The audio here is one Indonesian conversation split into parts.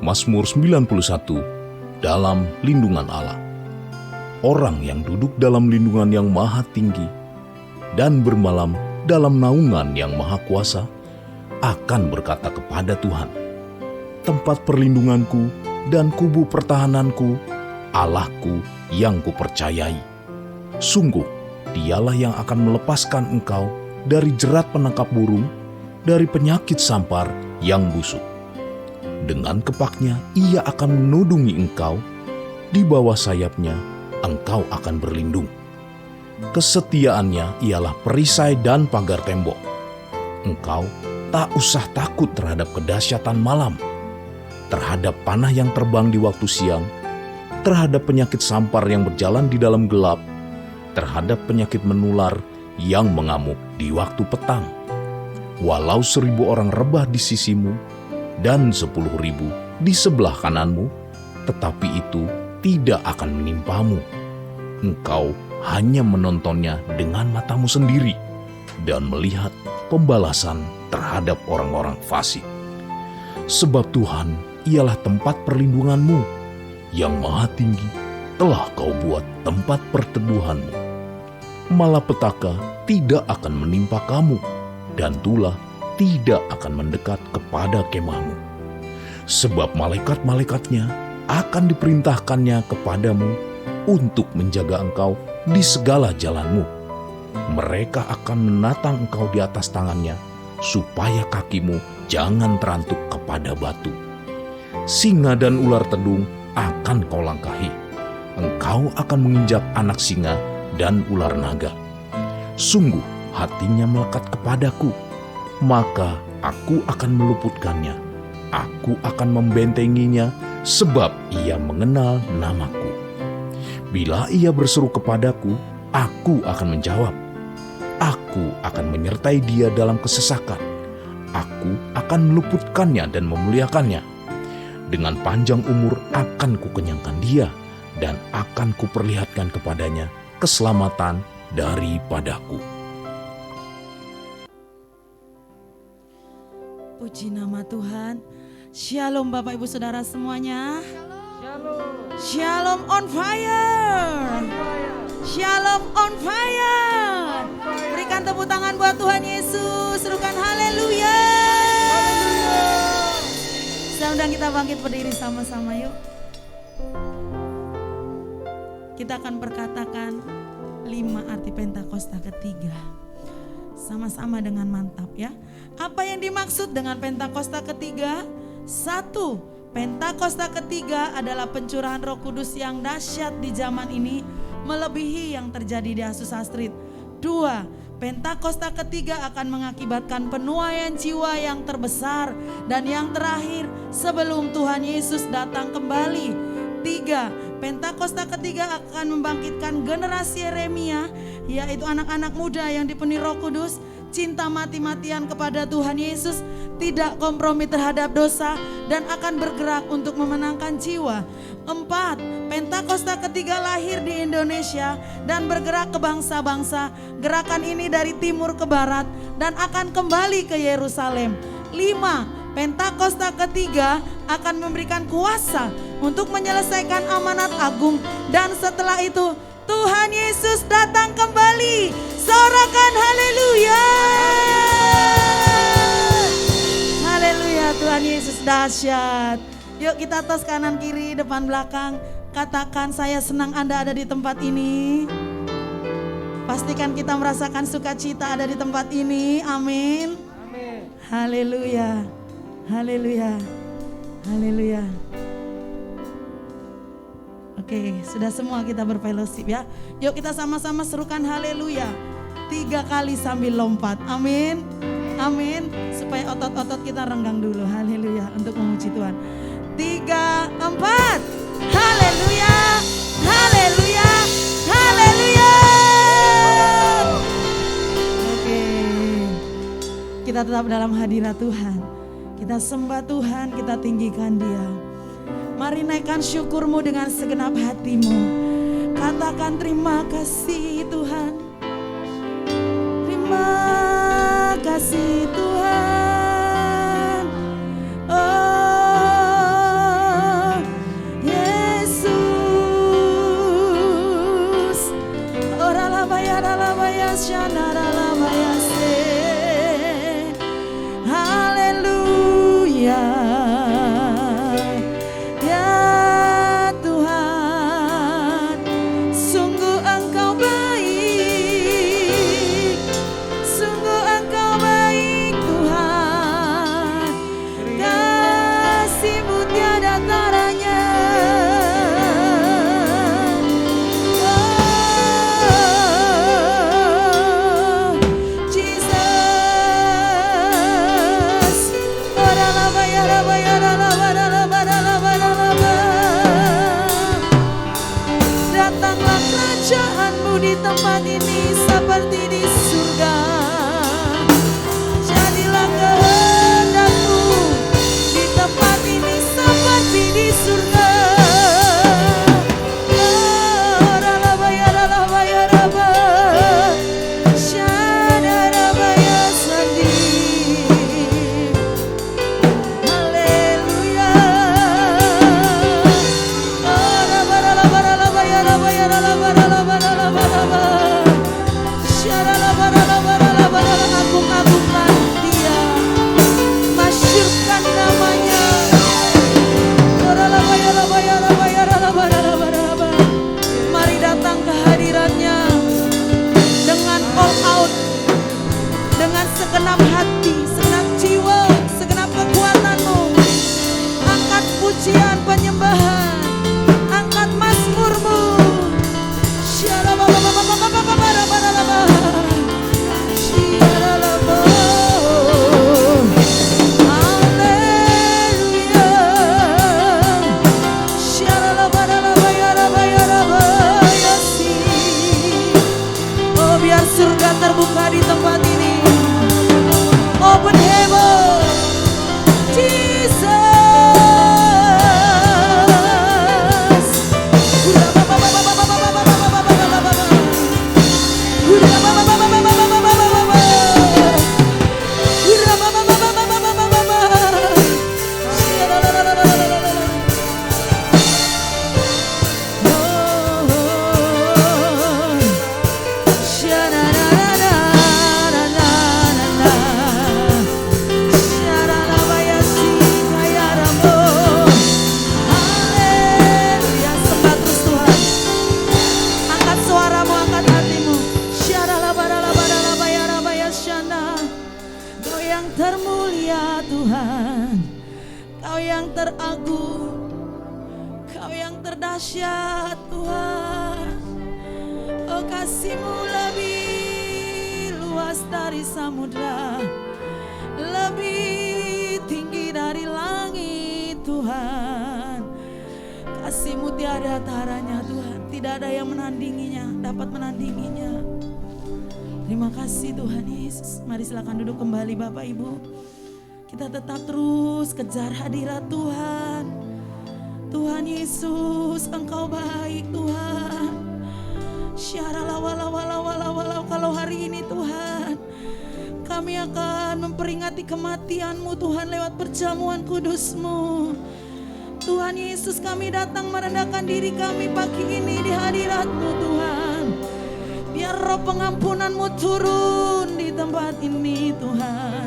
Mazmur 91, dalam lindungan Allah. Orang yang duduk dalam lindungan yang maha tinggi dan bermalam dalam naungan yang maha kuasa akan berkata kepada Tuhan, tempat perlindunganku dan kubu pertahananku, Allahku yang kupercayai. Sungguh, dialah yang akan melepaskan engkau dari jerat penangkap burung, dari penyakit sampar yang busuk. Dengan kepaknya ia akan menudungi engkau, di bawah sayapnya engkau akan berlindung. Kesetiaannya ialah perisai dan pagar tembok. Engkau tak usah takut terhadap kedahsyatan malam, terhadap panah yang terbang di waktu siang, terhadap penyakit sampar yang berjalan di dalam gelap, terhadap penyakit menular yang mengamuk di waktu petang. Walau 1.000 orang rebah di sisimu dan 10.000 di sebelah kananmu, tetapi itu tidak akan menimpamu. Engkau hanya menontonnya dengan matamu sendiri dan melihat pembalasan terhadap orang-orang fasik. Sebab Tuhan ialah tempat perlindunganmu, yang maha tinggi telah kau buat tempat perteduhanmu. Malapetaka tidak akan menimpa kamu, dan tulah tidak akan mendekat kepada kemahmu. Sebab malaikat-malaikatnya akan diperintahkannya kepadamu untuk menjaga engkau di segala jalanmu. Mereka akan menatang engkau di atas tangannya, supaya kakimu jangan terantuk kepada batu. Singa dan ular tedung akan kau langkahi. Engkau akan menginjak anak singa dan ular naga. Sungguh hatinya melekat kepadaku, maka aku akan meluputkannya. Aku akan membentenginya, sebab ia mengenal namaku. Bila ia berseru kepadaku, aku akan menjawab. Aku akan menyertai dia dalam kesesakan. Aku akan meluputkannya dan memuliakannya. Dengan panjang umur akan kukenyangkan dia, dan akan kuperlihatkan kepadanya keselamatan daripadaku. Puji nama Tuhan. Shalom Bapak Ibu Saudara semuanya. Shalom on fire. Shalom on fire. Berikan tepuk tangan buat Tuhan Yesus. Serukan haleluya. Sekarang kita bangkit berdiri sama-sama yuk. Kita akan perkatakan 5 arti Pentakosta ketiga. Sama-sama dengan mantap ya. Apa yang dimaksud dengan Pentakosta ketiga? 1. Pentakosta ketiga adalah pencurahan Roh Kudus yang dahsyat di zaman ini, melebihi yang terjadi di Azusa Street. 2. Pentakosta ketiga akan mengakibatkan penuaian jiwa yang terbesar dan yang terakhir sebelum Tuhan Yesus datang kembali. 3. Pentakosta ketiga akan membangkitkan generasi Yeremia, yaitu anak-anak muda yang dipenuhi Roh Kudus, cinta mati-matian kepada Tuhan Yesus, tidak kompromi terhadap dosa, dan akan bergerak untuk memenangkan jiwa. 4. Pentakosta ketiga lahir di Indonesia dan bergerak ke bangsa-bangsa. Gerakan ini dari timur ke barat dan akan kembali ke Yerusalem. 5. Pentakosta ketiga akan memberikan kuasa untuk menyelesaikan amanat agung, dan setelah itu Tuhan Yesus datang kembali. Sorakan haleluya. Haleluya, Tuhan Yesus dahsyat. Yuk kita tos kanan kiri depan belakang. Katakan, saya senang Anda ada di tempat ini. Pastikan kita merasakan sukacita ada di tempat ini. Amin. Haleluya. Haleluya. Haleluya. Oke, sudah semua kita berfellowship ya. Yuk kita sama-sama serukan haleluya 3 kali sambil lompat. Amin. Amin. Supaya otot-otot kita renggang dulu. Haleluya, untuk memuji Tuhan. 3, 4. Haleluya. Haleluya. Haleluya. Oke. Kita tetap dalam hadirat Tuhan. Kita sembah Tuhan, kita tinggikan Dia. Mari naikkan syukurmu dengan segenap hatimu. Katakan terima kasih Tuhan. Terima kasih Tuhan. Oh, Haleluya. Ya Tuhan, sungguh Engkau baik, sungguh Engkau baik Tuhan, kasih-Mu tiada taranya. Oh, Jesus, datanglah kerajaan-Mu di tempat ini seperti di surga. Jadilah kehendak-Mu di tempat ini seperti di surga. Agung-agungkan Dia, masyurkan namanya. Mari datang ke hadirat-Nya dengan all out, dengan segenap hati, segenap jiwa, segenap kekuatan-Mu. Angkat pujian penyembahan, angkat mazmur-Mu. Oh, biar surga terbuka di tempat ini. Open heaven, Jesus. Termulia Tuhan, Kau yang teragung, Kau yang terdahsyat Tuhan. Oh, kasih-Mu lebih luas dari samudra, lebih tinggi dari langit Tuhan. Kasih-Mu tiada taranya Tuhan, tidak ada yang menandinginya, dapat menandinginya. Terima kasih Tuhan Yesus. Mari silakan duduk kembali Bapak Ibu. Kita tetap terus kejar hadirat Tuhan. Tuhan Yesus, Engkau baik Tuhan. Syaralawalawalawalawalaw. Kalau hari ini Tuhan, kami akan memperingati kematian-Mu Tuhan lewat perjamuan kudus-Mu. Tuhan Yesus, kami datang merendahkan diri kami pagi ini di hadirat-Mu Tuhan. Biar roh pengampunan-Mu turun di tempat ini Tuhan.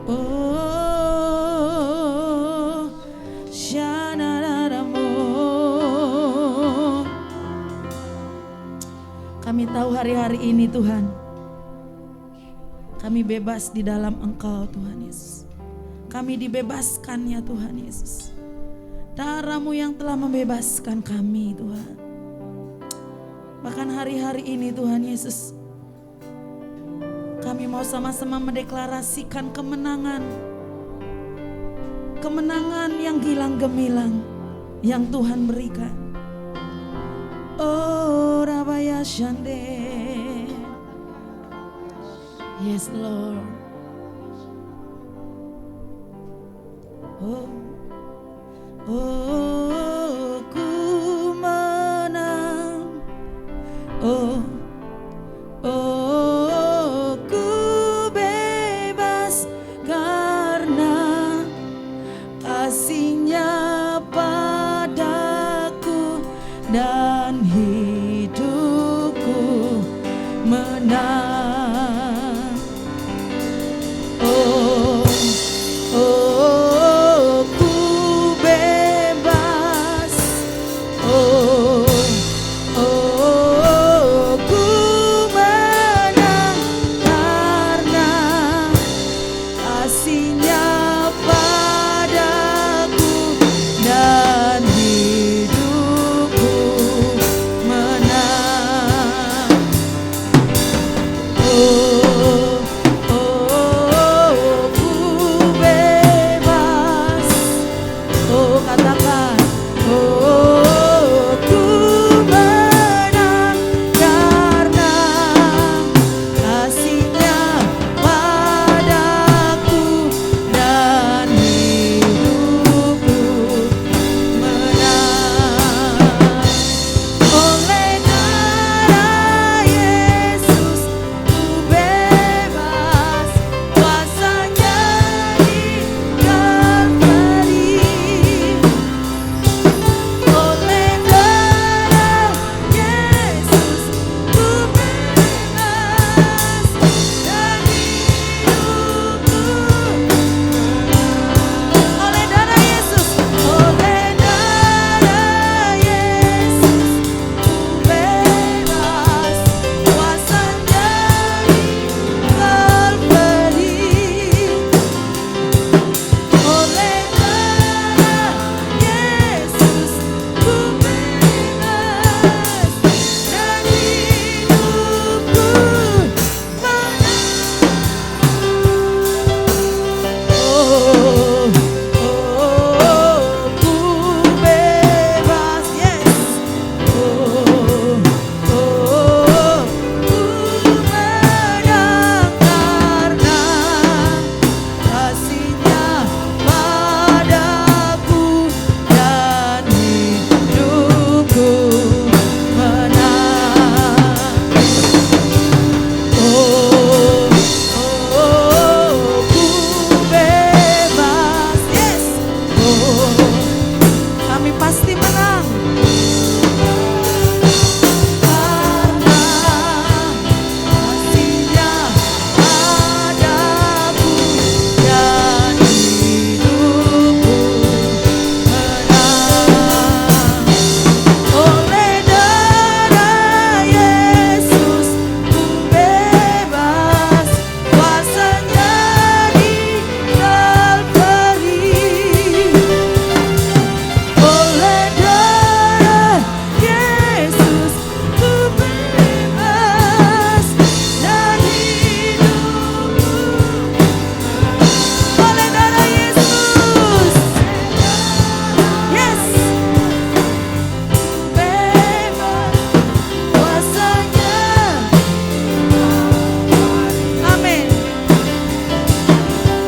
Oh, syanararamu. Kami tahu hari-hari ini Tuhan, kami bebas di dalam Engkau Tuhan Yesus. Kami dibebaskan ya Tuhan Yesus. Darah-Mu yang telah membebaskan kami Tuhan. Bahkan hari-hari ini Tuhan Yesus, kami mau sama-sama mendeklarasikan kemenangan. Kemenangan yang gilang gemilang yang Tuhan berikan. Oh Rabaya Shande. Yes Lord. Oh, oh ku menang. Oh, oh ku bebas karena kasih-Nya padaku dan hidupku menang. menang. Oh, oh, ku bebas. Oh, oh, ku menang karena kasih-Nya padaku dan hidupku menang. Oh, oh, ku bebas. Oh, katakan, oh, ku menang karena kasih-Nya padaku dan hidupku menang. Oleh darah Yesus ku bebas, kuasa-Nya di Kalvari. Oleh darah Yesus ku bebas dan hidupku. Oleh darah Yesus, oleh darah Yesus ku bebas, kuasa-Nya di Kalvari. Oleh darah Yesus ku bebas dan hidupku menang. Oh, oh, ku bebas, yes. Oh, oh, ku menang karena kasih-Nya padaku dan hidupku menang. Oh, oh, ku bebas, yes. Oh, kami pasti menang karena kasih-Nya padaku dan hidupku menang. Oleh darah Yesus ku bebas, kuasa-Nya di Kalvari. Oleh darah Yesus ku bebas dan hidupku. Oleh darah Yesus, yes, bebas kuasa-Nya. Amin.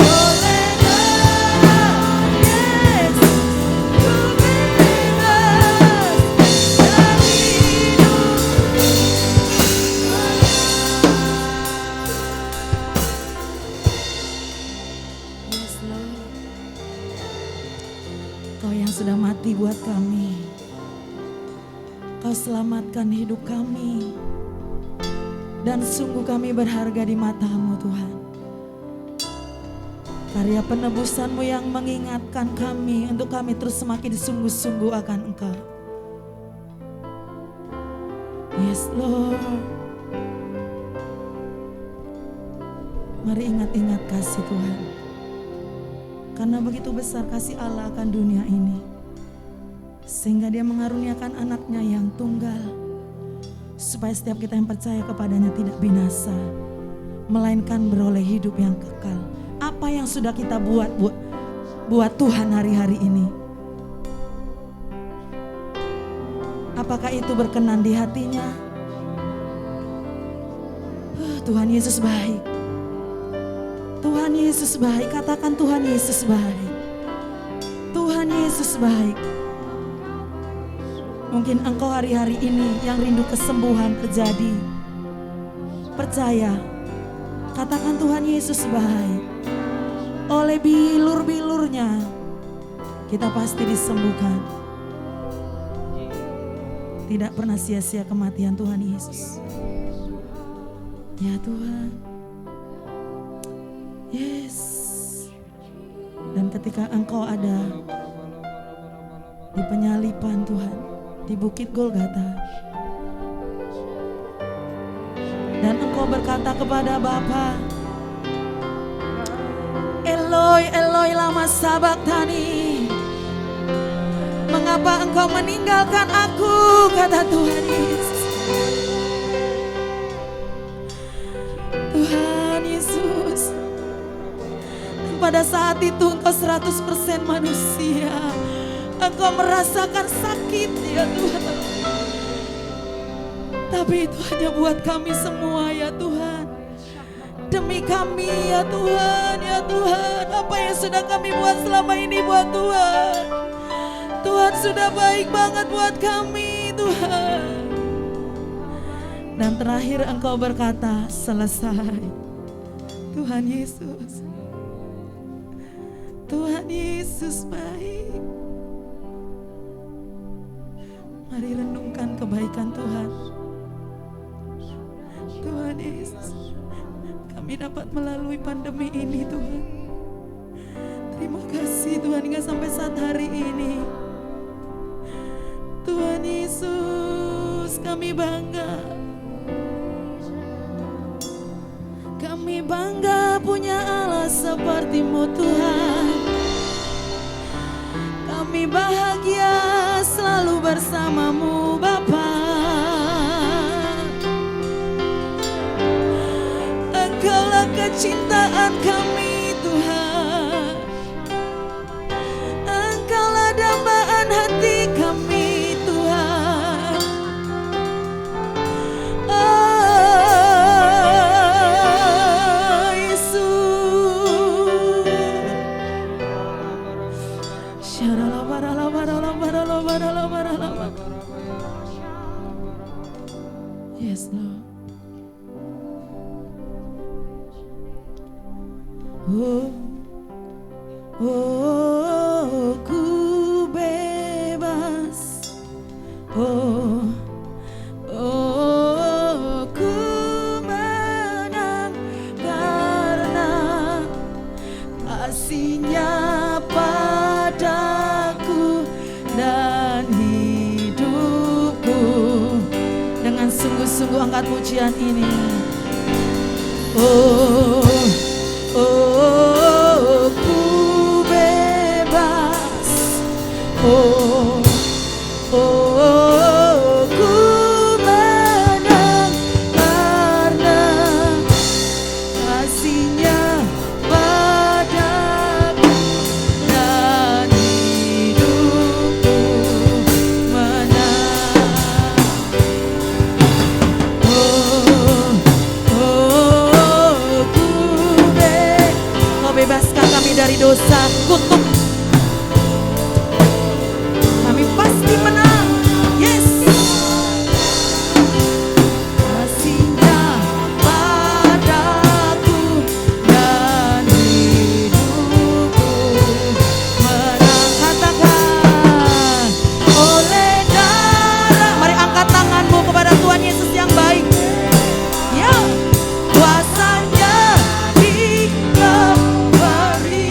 Oleh darah Yesus ku bebas dan hidupku. Yes, Lord. Kau yang sudah mati buat kami, Kau selamatkan hidup kami, dan sungguh kami berharga di mata-Mu, Tuhan. Karya penebusan-Mu yang mengingatkan kami untuk kami terus semakin sungguh-sungguh akan Engkau. Yes, Lord. Mari ingat-ingat kasih Tuhan. Karena begitu besar kasih Allah akan dunia ini, sehingga Dia mengaruniakan anaknya yang tunggal, supaya setiap kita yang percaya kepadanya tidak binasa, melainkan beroleh hidup yang kekal. Apa yang sudah kita buat Tuhan hari-hari ini? Apakah itu berkenan di hatinya? Tuhan Yesus baik. Tuhan Yesus baik. Katakan Tuhan Yesus baik. Tuhan Yesus baik. Mungkin engkau hari-hari ini yang rindu kesembuhan terjadi. Percaya. Katakan Tuhan Yesus baik. Oleh bilur-bilurnya kita pasti disembuhkan. Tidak pernah sia-sia kematian Tuhan Yesus. Ya Tuhan. Yes. Dan ketika Engkau ada di penyalipan Tuhan, di Bukit Golgata, dan Engkau berkata kepada Bapa, Eloi, Eloi lama sabachthani, mengapa Engkau meninggalkan aku, kata Tuhan Yesus. Tuhan Yesus, pada saat itu Engkau 100% manusia. Engkau merasakan sakit ya Tuhan. Tapi itu hanya buat kami semua ya Tuhan. Demi kami ya Tuhan, ya Tuhan. Apa yang sudah kami buat selama ini buat Tuhan. Tuhan sudah baik banget buat kami Tuhan. Dan terakhir Engkau berkata, selesai. Tuhan Yesus. Tuhan Yesus baik. Mari renungkan kebaikan Tuhan. Tuhan Yesus, kami dapat melalui pandemi ini Tuhan. Terima kasih Tuhan hingga sampai saat hari ini. Tuhan Yesus, kami bangga. Kami bangga punya Allah seperti-Mu Tuhan. Kami bahagia selalu bersama-Mu Bapa. Engkaulah kecintaan kami Tuhan. Engkaulah dambaan hati kami Tuhan. Oh Yesus. Yes Lord. Oh, oh, ku bebas. Oh, oh, ku menang karena kasih-Nya padaku dan hidupku. Dengan sungguh-sungguh angkat pujian ini. Oh, oh, ku bebas. Oh, oh, ku menang karena kasih-Nya padaku dan hidupku menang. Kau bebaskan kami dari dosa, kutuk. Kami pasti menang. Yes. Kasih-Nya padaku dan hidupku menang. Katakan oleh darah. Mari angkat tanganmu kepada Tuhan Yesus yang baik. Ya, kuasa-Nya di Kalvari.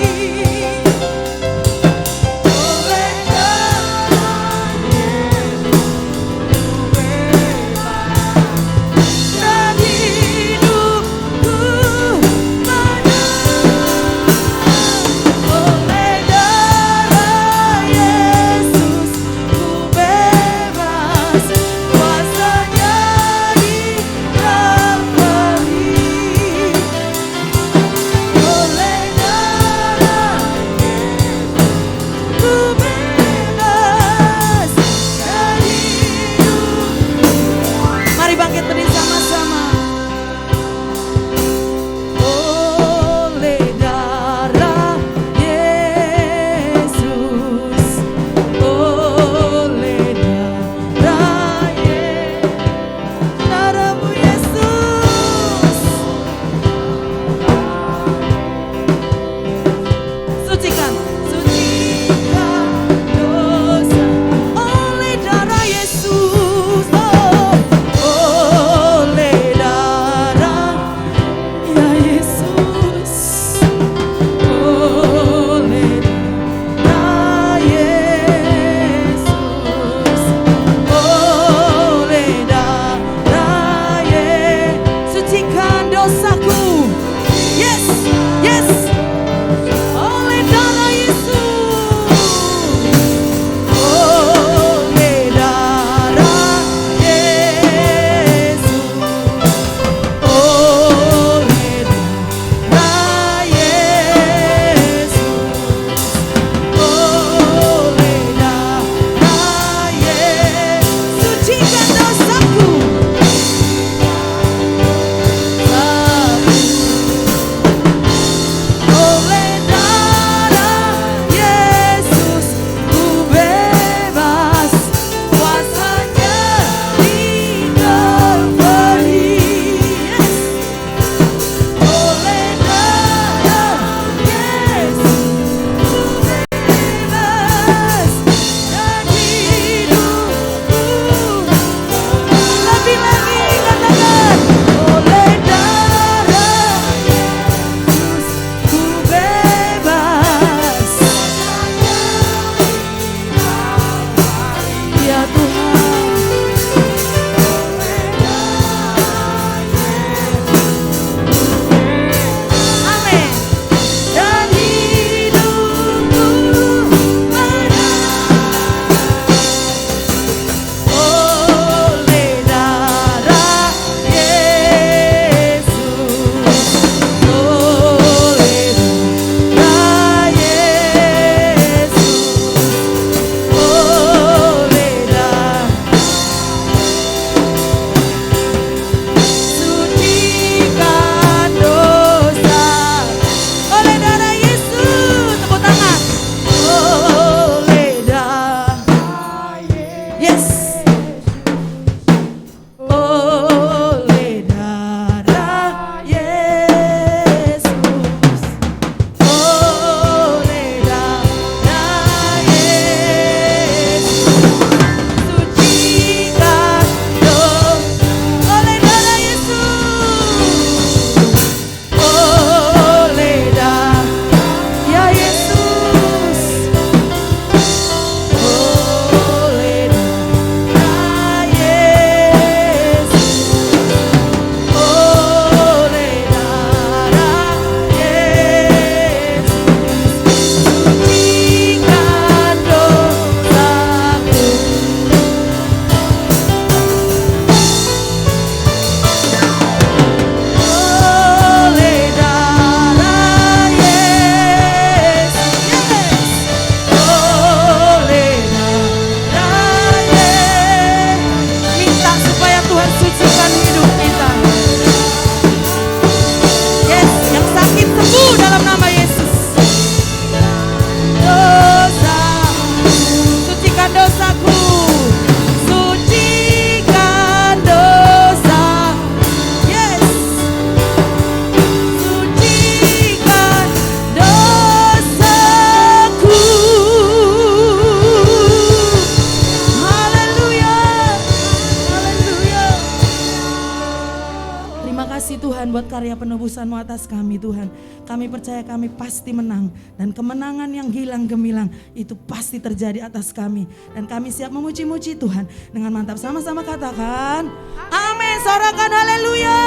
karya penebusan-Mu atas kami Tuhan. Kami percaya kami pasti menang. Dan kemenangan yang gilang gemilang itu pasti terjadi atas kami. Dan kami siap memuji-muji Tuhan. Dengan mantap sama-sama katakan amin. Sorakan haleluya.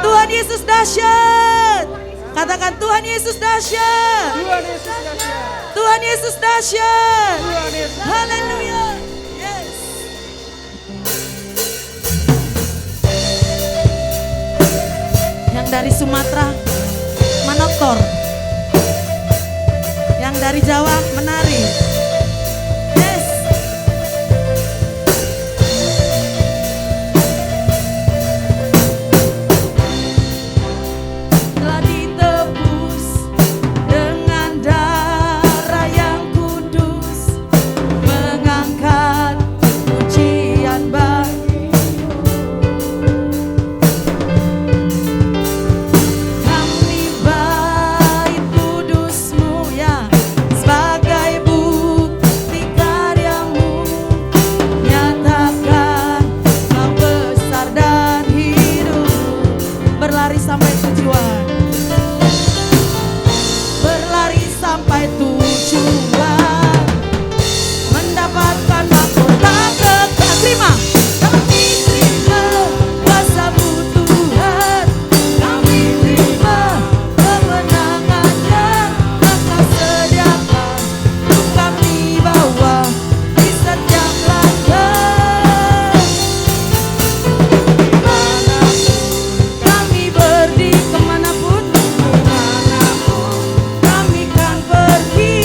Tuhan Yesus dahsyat. Katakan Tuhan Yesus dahsyat. Tuhan Yesus dahsyat. Tuhan Yesus dahsyat. Tuhan Yesus. Haleluya. Yes. Yang dari Sumatera menotor. Yang dari Jawa menari. Yes. Telah ditebus dengan darah yang kudus, mengangkat pujian bagimu. Kami bait kudus-Mu ya, sebagai bukti karya-Mu, nyatakan Kau besar dan hidup. Berlari sampai tujuan, berlari sampai tujuan, mendapatkan mahkota kekal. Terima, kami terima kuasa-Mu Tuhan, kami terima kemenangan yang Engkau sediakan untuk kami bawa di setiap langkah. Kami pergi kemanapun, kami kan pergi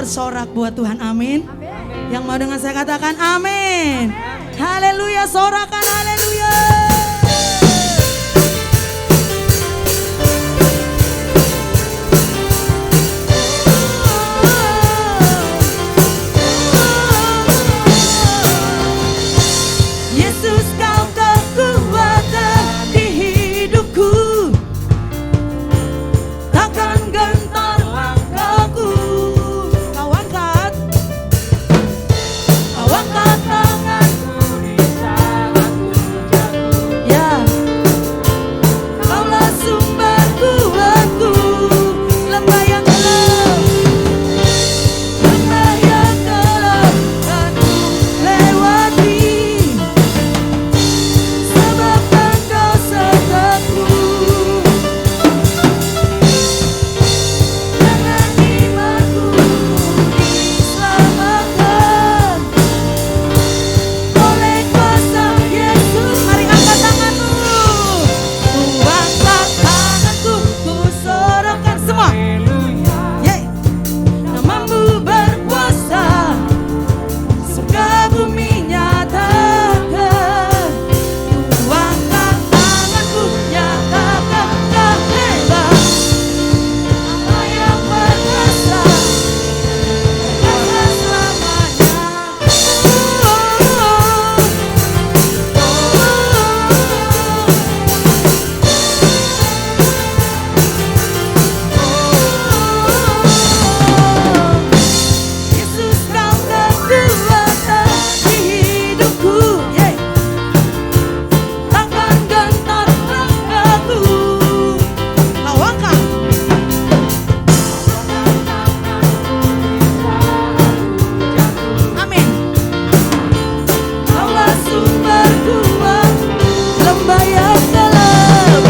bersorak buat Tuhan, amin. Yang mau dengan saya katakan amin. Haleluya, sorakan haleluya. Yesus, kau kekuatan di hidupku, takkan gentar langkahku. Kau angkat tanganku di saat ku jatuh. Ya, Kaulah sumber kuatku, lembah yang gelap, lembah yang gelap kan ku lewati. Sebab Engkau sertaku, dengan imanku diselamatkan oleh kuasa Yesus. Mari angkat tanganmu, ku angkat tanganku, ku sorakan semua. Yeay. Namamu berkuasa, surga bumi nyatakan. Ku angkat tanganku, nyatakan kehebat Allah yang berkuasa, berkuasa selamanya. Yesus, kau kekuatan di hidupku, yeay. Takkan gentar langkahku. Kau angkat. Amin. Kaulah sumber kuat, lembah yang gelap,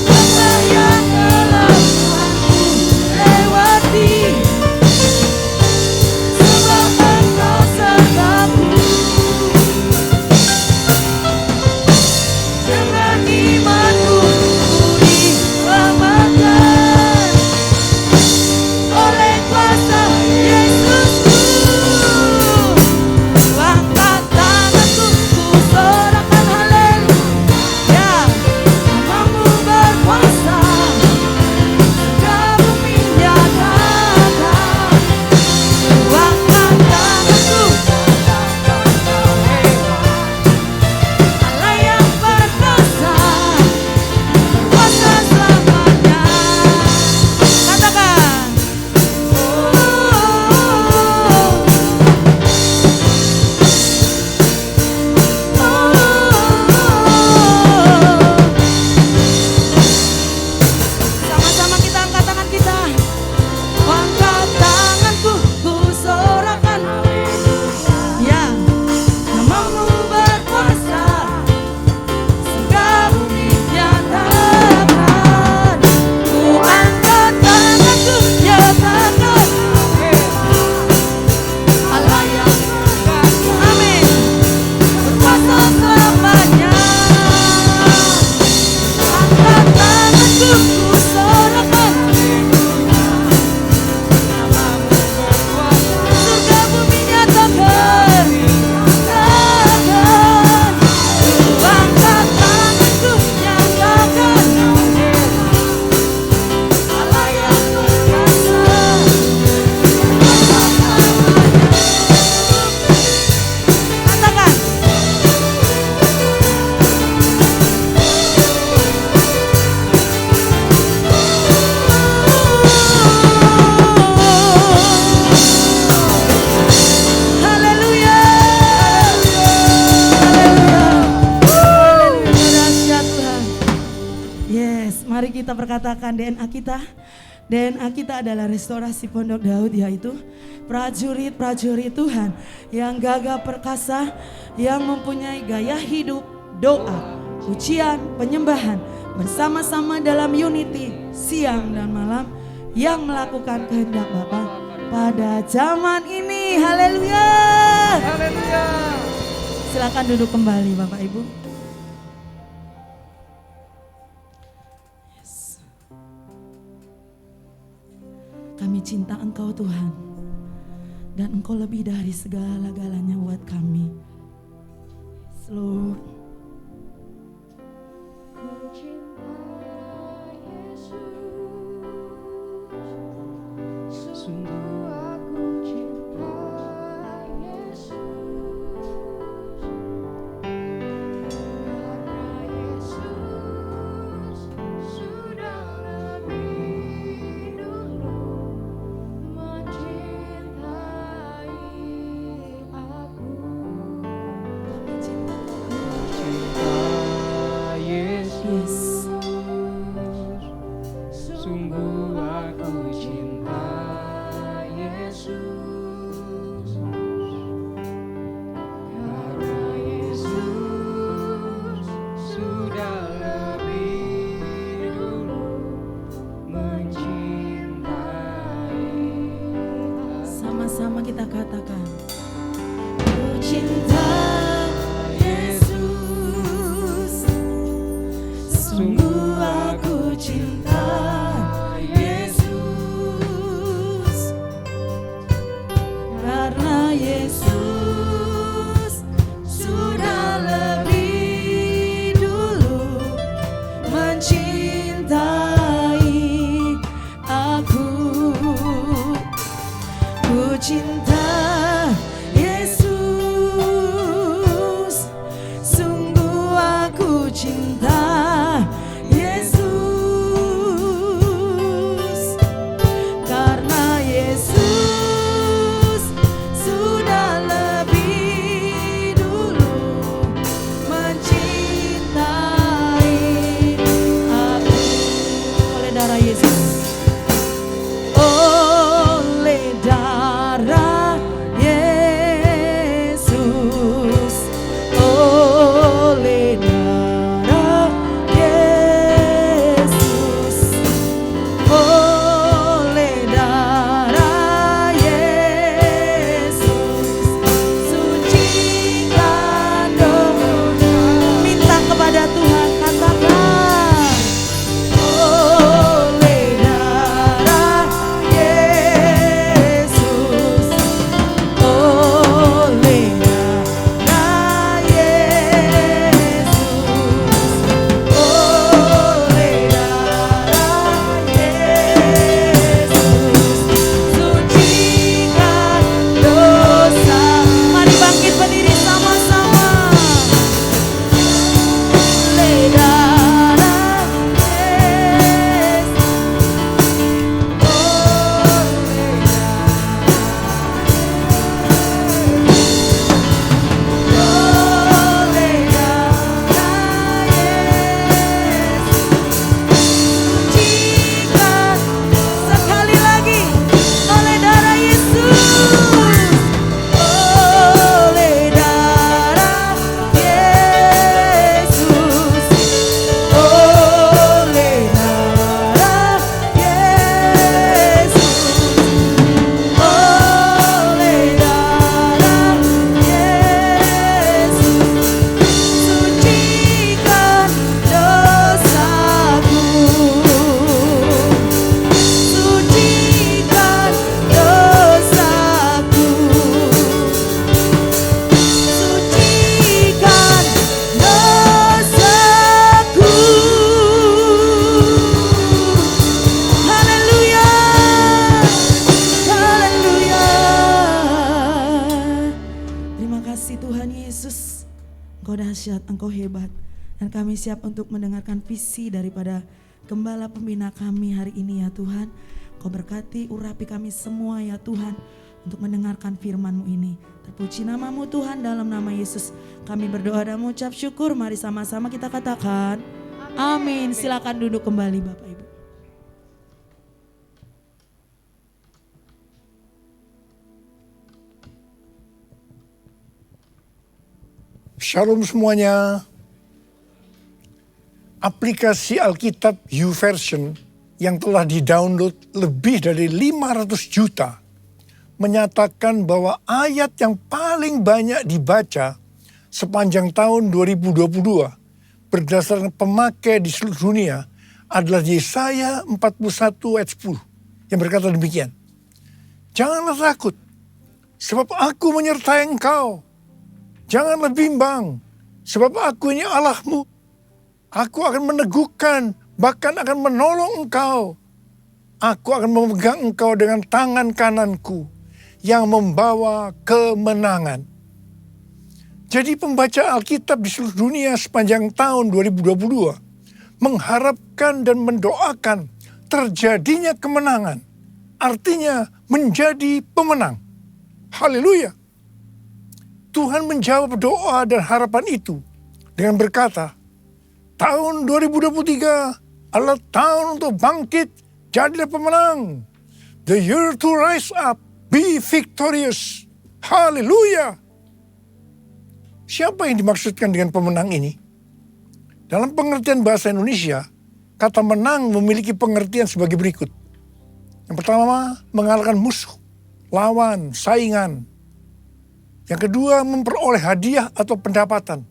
lembah yang gelap aku lewati. Sebab Engkau sertaku, dengan imanku ku diselamatkan oleh kuasa Yesusku. Ku angkat tanganku, ku sorakan haleluya. Namamu berkuasa, surga bumi nyatakan. Ku angkat tanganku, Allah yang berkuasa, berkuasa selamanya. Katakan, sama-sama kita angkat tangan kita. Ku angkat tanganku, ku sorakan. Ya, namamu berkuasa, surga bumi nyatakan. Ku angkat tanganku, nyatakan Allah yang berkuasa, amin, berkuasa selamanya. Angkat tanganku, ku sorakan. Surga bumi nyatakan. Ku angkat tanganku, nyatakan Allah yang berkuasa, katakan. Haleluya. Haleluya, dahsyat Tuhan. Yes, mari kita perkatakan DNA kita. DNA kita adalah restorasi Pondok Daud, yaitu prajurit-prajurit Tuhan yang gagah perkasa, yang mempunyai gaya hidup, doa, pujian, penyembahan bersama-sama dalam unity siang dan malam, yang melakukan kehendak Bapa pada zaman ini. Haleluya. Silakan duduk kembali Bapak Ibu. Kami cinta Engkau Tuhan. Dan Engkau lebih dari segala-galanya buat kami. Yes, Lord. Sungguh aku cinta Yesus, karena Yesus sudah lebih dulu mencintai aku. Cinta Yesus, sungguh aku cinta Yesus, karena Yesus sudah lebih dulu mencintai aku. Sama-sama kita katakan, ku cinta Yesus, sungguh aku cinta Yesus, karena Yesus sudah lebih dulu mencintai aku. Ku cinta Yesus, sungguh aku cinta Yesus, karena Yesus sudah lebih dulu mencintai aku. Oleh darah Yesus, oleh darah Yesus, oleh darah Yesus, oleh darah Yesus, sucikan dosa. Minta kepada Tuhan, katakan, oleh darah Yesus, oleh darah Yesus, oleh darah Yesus, sucikan dosa. Mari bangkit berdiri sama-sama. Oleh darah Yesus, oleh darah Yesus, sucikan. Sekali lagi, oleh darah Yesus, oleh darah Yesus, oleh darah Yesus, oleh darah Yesus, sucikan dosaku, sucikan dosaku, sucikan dosaku. Haleluya, haleluya. Terima kasih Tuhan Yesus, Engkau dahsyat, Engkau hebat. Dan kami siap untuk mendengarkan visi daripada Gembala Pembina kami hari ini ya Tuhan. Kau berkati, urapi kami semua ya Tuhan, untuk mendengarkan firman-Mu ini. Terpuji nama-Mu Tuhan, dalam nama Yesus kami berdoa dan mengucap syukur. Mari sama-sama kita katakan amin. Silakan duduk kembali Bapak Ibu. Shalom semuanya. Aplikasi Alkitab YouVersion yang telah di-download lebih dari 500 juta menyatakan bahwa ayat yang paling banyak dibaca sepanjang tahun 2022 berdasarkan pemakai di seluruh dunia adalah Yesaya 41 ayat 10 yang berkata demikian. Janganlah takut, sebab aku menyertai engkau. Janganlah bimbang, sebab aku ini Allahmu. Aku akan meneguhkan, bahkan akan menolong engkau. Aku akan memegang engkau dengan tangan kananku yang membawa kemenangan. Jadi pembaca Alkitab di seluruh dunia sepanjang tahun 2022 mengharapkan dan mendoakan terjadinya kemenangan. Artinya menjadi pemenang. Haleluya. Tuhan menjawab doa dan harapan itu dengan berkata, tahun 2023 adalah tahun untuk bangkit, jadilah pemenang. The year to rise up, be victorious. Haleluya. Siapa yang dimaksudkan dengan pemenang ini? Dalam pengertian bahasa Indonesia, kata menang memiliki pengertian sebagai berikut. Yang pertama, mengalahkan musuh, lawan, saingan. Yang kedua, memperoleh hadiah atau pendapatan.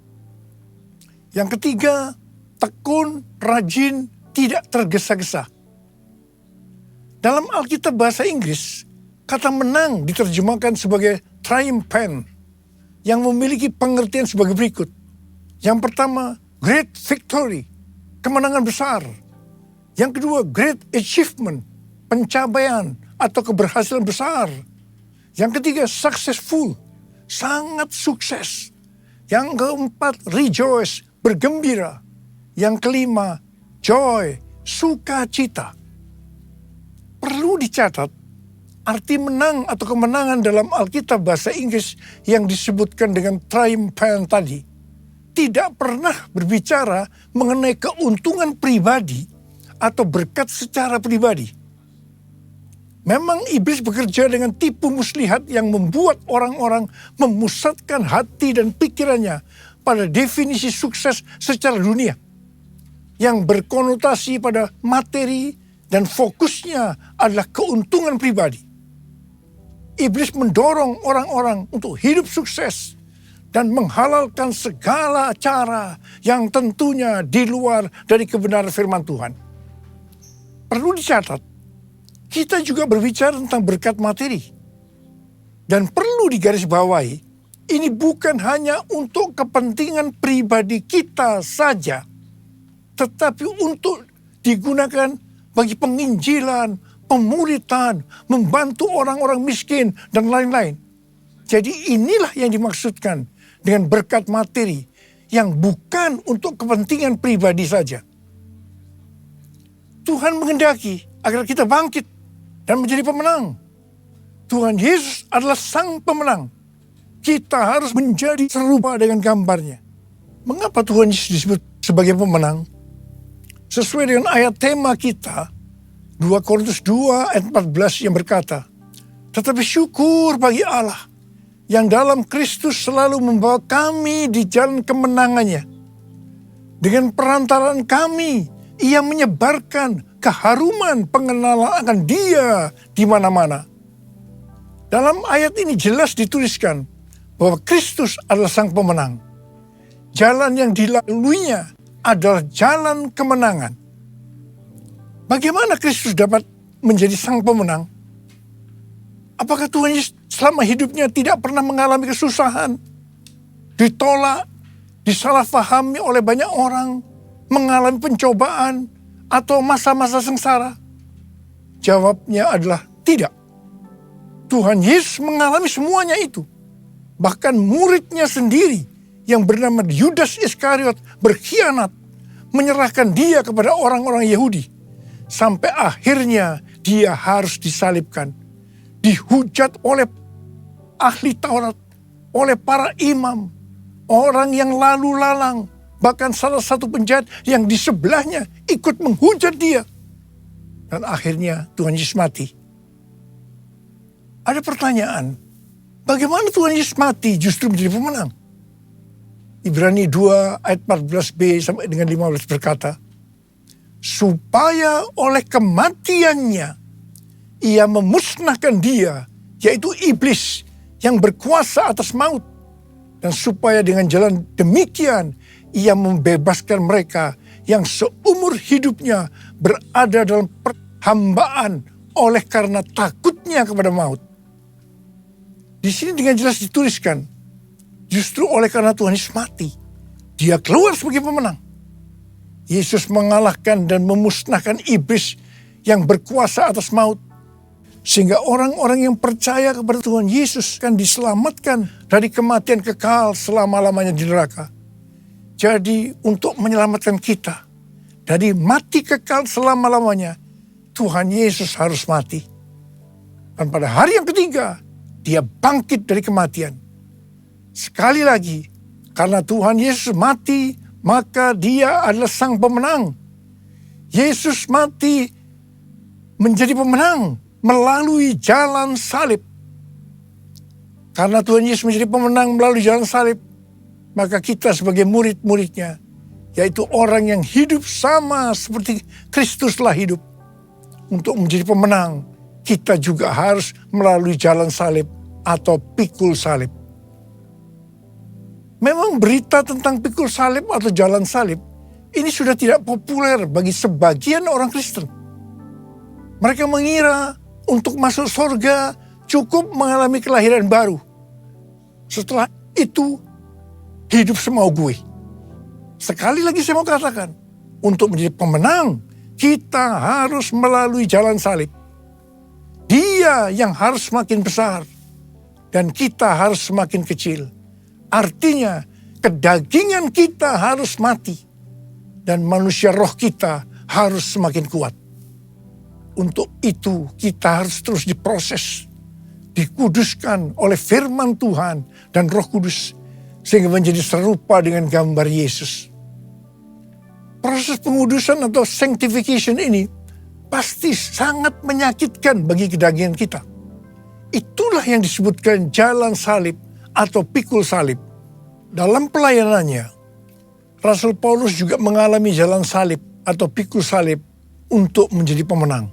Yang ketiga, tekun, rajin, tidak tergesa-gesa. Dalam Alkitab bahasa Inggris, kata menang diterjemahkan sebagai triumphant, yang memiliki pengertian sebagai berikut. Yang pertama, great victory, kemenangan besar. Yang kedua, great achievement, pencapaian atau keberhasilan besar. Yang ketiga, successful, sangat sukses. Yang keempat, rejoice, bergembira. Yang kelima, joy, sukacita. Perlu dicatat, arti menang atau kemenangan dalam Alkitab bahasa Inggris yang disebutkan dengan triumphant tadi tidak pernah berbicara mengenai keuntungan pribadi atau berkat secara pribadi. Memang iblis bekerja dengan tipu muslihat yang membuat orang-orang memusatkan hati dan pikirannya pada definisi sukses secara dunia yang berkonotasi pada materi dan fokusnya adalah keuntungan pribadi. Iblis mendorong orang-orang untuk hidup sukses dan menghalalkan segala cara yang tentunya di luar dari kebenaran firman Tuhan. Perlu dicatat, kita juga berbicara tentang berkat materi. Dan perlu digarisbawahi, ini bukan hanya untuk kepentingan pribadi kita saja, tetapi untuk digunakan bagi penginjilan, pemuritan, membantu orang-orang miskin, dan lain-lain. Jadi inilah yang dimaksudkan dengan berkat materi yang bukan untuk kepentingan pribadi saja. Tuhan menghendaki agar kita bangkit dan menjadi pemenang. Tuhan Yesus adalah sang pemenang. Kita harus menjadi serupa dengan gambarnya. Mengapa Tuhan Yesus disebut sebagai pemenang? Sesuai dengan ayat tema kita, 2 Korintus 2 ayat 14 yang berkata, tetapi syukur bagi Allah yang dalam Kristus selalu membawa kami di jalan kemenangannya. Dengan perantaraan kami, Ia menyebarkan keharuman pengenalan akan Dia di mana-mana. Dalam ayat ini jelas dituliskan bahwa Kristus adalah sang pemenang. Jalan yang dilaluinya adalah jalan kemenangan. Bagaimana Kristus dapat menjadi sang pemenang? Apakah Tuhan Yesus selama hidupnya tidak pernah mengalami kesusahan? Ditolak, disalahfahami oleh banyak orang, mengalami pencobaan, atau masa-masa sengsara? Jawabnya adalah tidak. Tuhan Yesus mengalami semuanya itu. Bahkan muridnya sendiri yang bernama Yudas Iskariot berkhianat, menyerahkan dia kepada orang-orang Yahudi. Sampai akhirnya dia harus disalibkan. Dihujat oleh ahli Taurat, oleh para imam, orang yang lalu lalang. Bahkan salah satu penjahat yang di sebelahnya ikut menghujat dia. Dan akhirnya Tuhan Yesus mati. Ada pertanyaan, bagaimana Tuhan Yesus mati justru menjadi pemenang? Ibrani 2 ayat 14b sampai dengan 15 berkata, supaya oleh kematiannya Ia memusnahkan dia, yaitu iblis yang berkuasa atas maut. Dan supaya dengan jalan demikian Ia membebaskan mereka yang seumur hidupnya berada dalam perhambaan oleh karena takutnya kepada maut. Di sini dengan jelas dituliskan, justru oleh karena Tuhan Yesus mati, dia keluar sebagai pemenang. Yesus mengalahkan dan memusnahkan iblis yang berkuasa atas maut. Sehingga orang-orang yang percaya kepada Tuhan Yesus akan diselamatkan dari kematian kekal selama-lamanya di neraka. Jadi untuk menyelamatkan kita dari mati kekal selama-lamanya, Tuhan Yesus harus mati. Dan pada hari yang ketiga, dia bangkit dari kematian. Sekali lagi, karena Tuhan Yesus mati, maka dia adalah sang pemenang. Yesus mati menjadi pemenang melalui jalan salib. Karena Tuhan Yesus menjadi pemenang melalui jalan salib, maka kita sebagai murid-muridnya, yaitu orang yang hidup sama seperti Kristus telah hidup, untuk menjadi pemenang, kita juga harus melalui jalan salib atau pikul salib. Memang berita tentang pikul salib atau jalan salib ini sudah tidak populer bagi sebagian orang Kristen. Mereka mengira untuk masuk surga cukup mengalami kelahiran baru. Setelah itu hidup semau gue. Sekali lagi saya mau katakan, untuk menjadi pemenang kita harus melalui jalan salib. Dia yang harus semakin besar dan kita harus semakin kecil. Artinya kedagingan kita harus mati dan manusia roh kita harus semakin kuat. Untuk itu kita harus terus diproses, dikuduskan oleh firman Tuhan dan Roh Kudus sehingga menjadi serupa dengan gambar Yesus. Proses pengudusan atau sanctification ini pasti sangat menyakitkan bagi kedagingan kita. Itulah yang disebutkan jalan salib atau pikul salib. Dalam pelayanannya, Rasul Paulus juga mengalami jalan salib atau pikul salib untuk menjadi pemenang.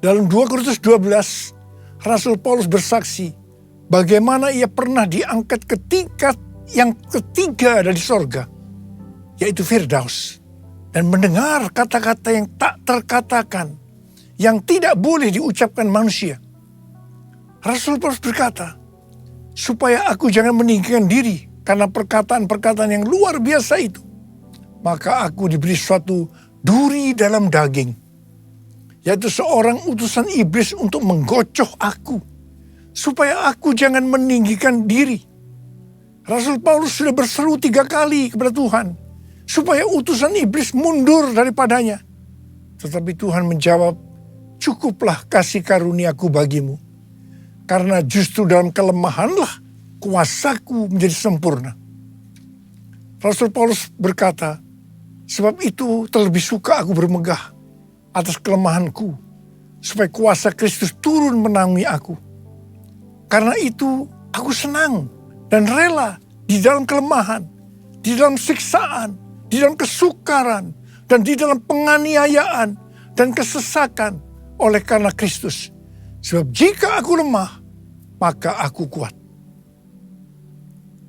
Dalam 2 Korintus 12, Rasul Paulus bersaksi bagaimana ia pernah diangkat ke tingkat yang ketiga dari sorga, yaitu Firdaus, dan mendengar kata-kata yang tak terkatakan, yang tidak boleh diucapkan manusia. Rasul Paulus berkata, supaya aku jangan meninggikan diri karena perkataan-perkataan yang luar biasa itu, maka aku diberi suatu duri dalam daging, yaitu seorang utusan iblis untuk menggocoh aku, supaya aku jangan meninggikan diri. Rasul Paulus sudah berseru 3 kali kepada Tuhan, supaya utusan iblis mundur daripadanya. Tetapi Tuhan menjawab, cukuplah kasih karuniaku bagimu, karena justru dalam kelemahanlah kuasaku menjadi sempurna. Rasul Paulus berkata, sebab itu terlebih suka aku bermegah atas kelemahanku, supaya kuasa Kristus turun menaungi aku. Karena itu aku senang dan rela di dalam kelemahan, di dalam siksaan, di dalam kesukaran, dan di dalam penganiayaan dan kesesakan oleh karena Kristus. Sebab jika aku lemah, maka aku kuat.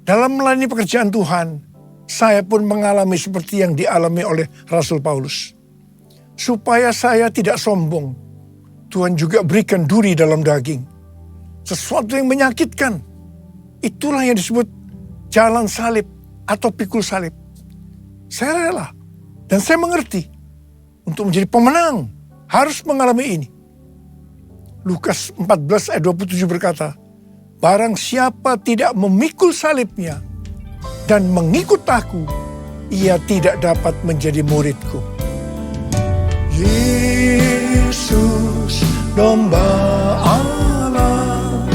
Dalam melayani pekerjaan Tuhan, saya pun mengalami seperti yang dialami oleh Rasul Paulus. Supaya saya tidak sombong, Tuhan juga berikan duri dalam daging. Sesuatu yang menyakitkan. Itulah yang disebut jalan salib atau pikul salib. Saya rela dan saya mengerti untuk menjadi pemenang harus mengalami ini. Lukas 14 ayat 27 berkata, barang siapa tidak memikul salibnya dan mengikut aku, ia tidak dapat menjadi muridku. Yesus, domba Allah,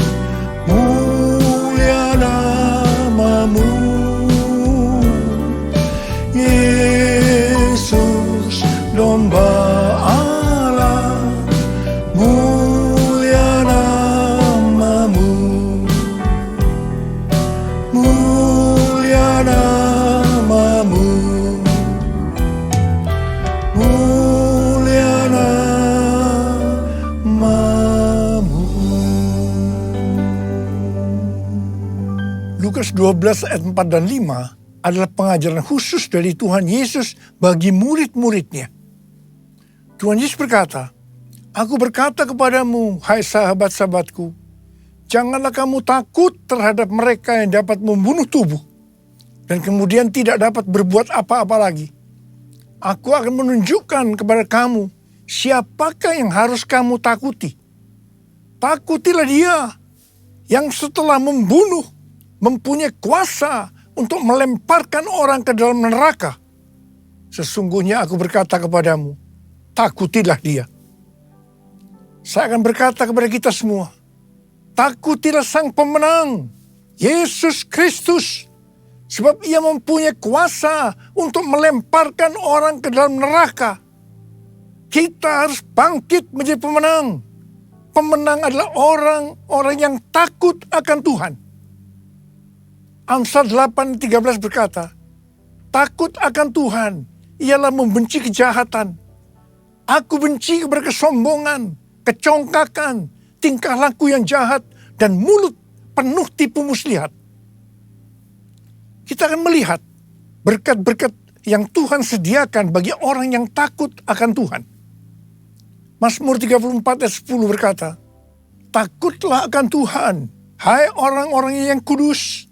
mulia namamu. Yesus, domba Allah, mulia namamu. Mulia namamu. Mulia namamu. Lukas 12 ayat 4 dan 5 adalah pengajaran khusus dari Tuhan Yesus bagi murid-muridnya. Tuhan Yesus berkata, aku berkata kepadamu, hai sahabat-sahabatku, Janganlah kamu takut terhadap mereka yang dapat membunuh tubuh dan kemudian tidak dapat berbuat apa-apa lagi. Aku akan menunjukkan kepada kamu siapakah yang harus kamu takuti. Takutilah dia yang setelah membunuh mempunyai kuasa untuk melemparkan orang ke dalam neraka. Sesungguhnya aku berkata kepadamu, takutilah dia. Saya akan berkata kepada kita semua, takutilah Sang Pemenang, Yesus Kristus, sebab ia mempunyai kuasa untuk melemparkan orang ke dalam neraka. Kita harus bangkit menjadi pemenang. Pemenang adalah orang-orang yang takut akan Tuhan. Amsal 8:13 berkata, takut akan Tuhan ialah membenci kejahatan. Aku benci kepada kesombongan, kecongkakan, tingkah laku yang jahat, dan mulut penuh tipu muslihat. Kita akan melihat berkat-berkat yang Tuhan sediakan bagi orang yang takut akan Tuhan. Mazmur 34 ayat 10 berkata, takutlah akan Tuhan, hai orang-orang yang kudus,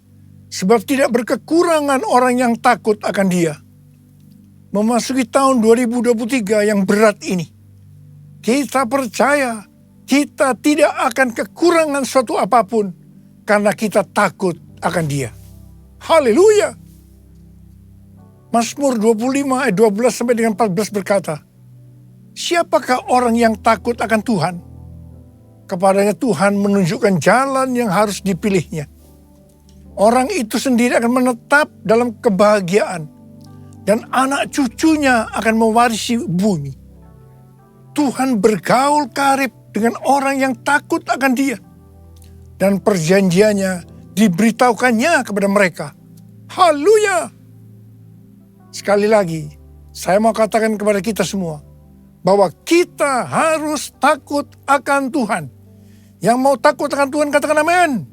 sebab tidak berkekurangan orang yang takut akan Dia. Memasuki tahun 2023 yang berat ini, kita percaya kita tidak akan kekurangan suatu apapun karena kita takut akan Dia. Haleluya. Mazmur 25 ayat 12 sampai dengan 14 berkata, siapakah orang yang takut akan Tuhan? Kepadanya Tuhan menunjukkan jalan yang harus dipilihnya. Orang itu sendiri akan menetap dalam kebahagiaan dan anak cucunya akan mewarisi bumi. Tuhan bergaul karib dengan orang yang takut akan Dia. Dan perjanjiannya diberitahukannya kepada mereka. Haleluya. Sekali lagi, saya mau katakan kepada kita semua, bahwa kita harus takut akan Tuhan. Yang mau takut akan Tuhan katakan amin.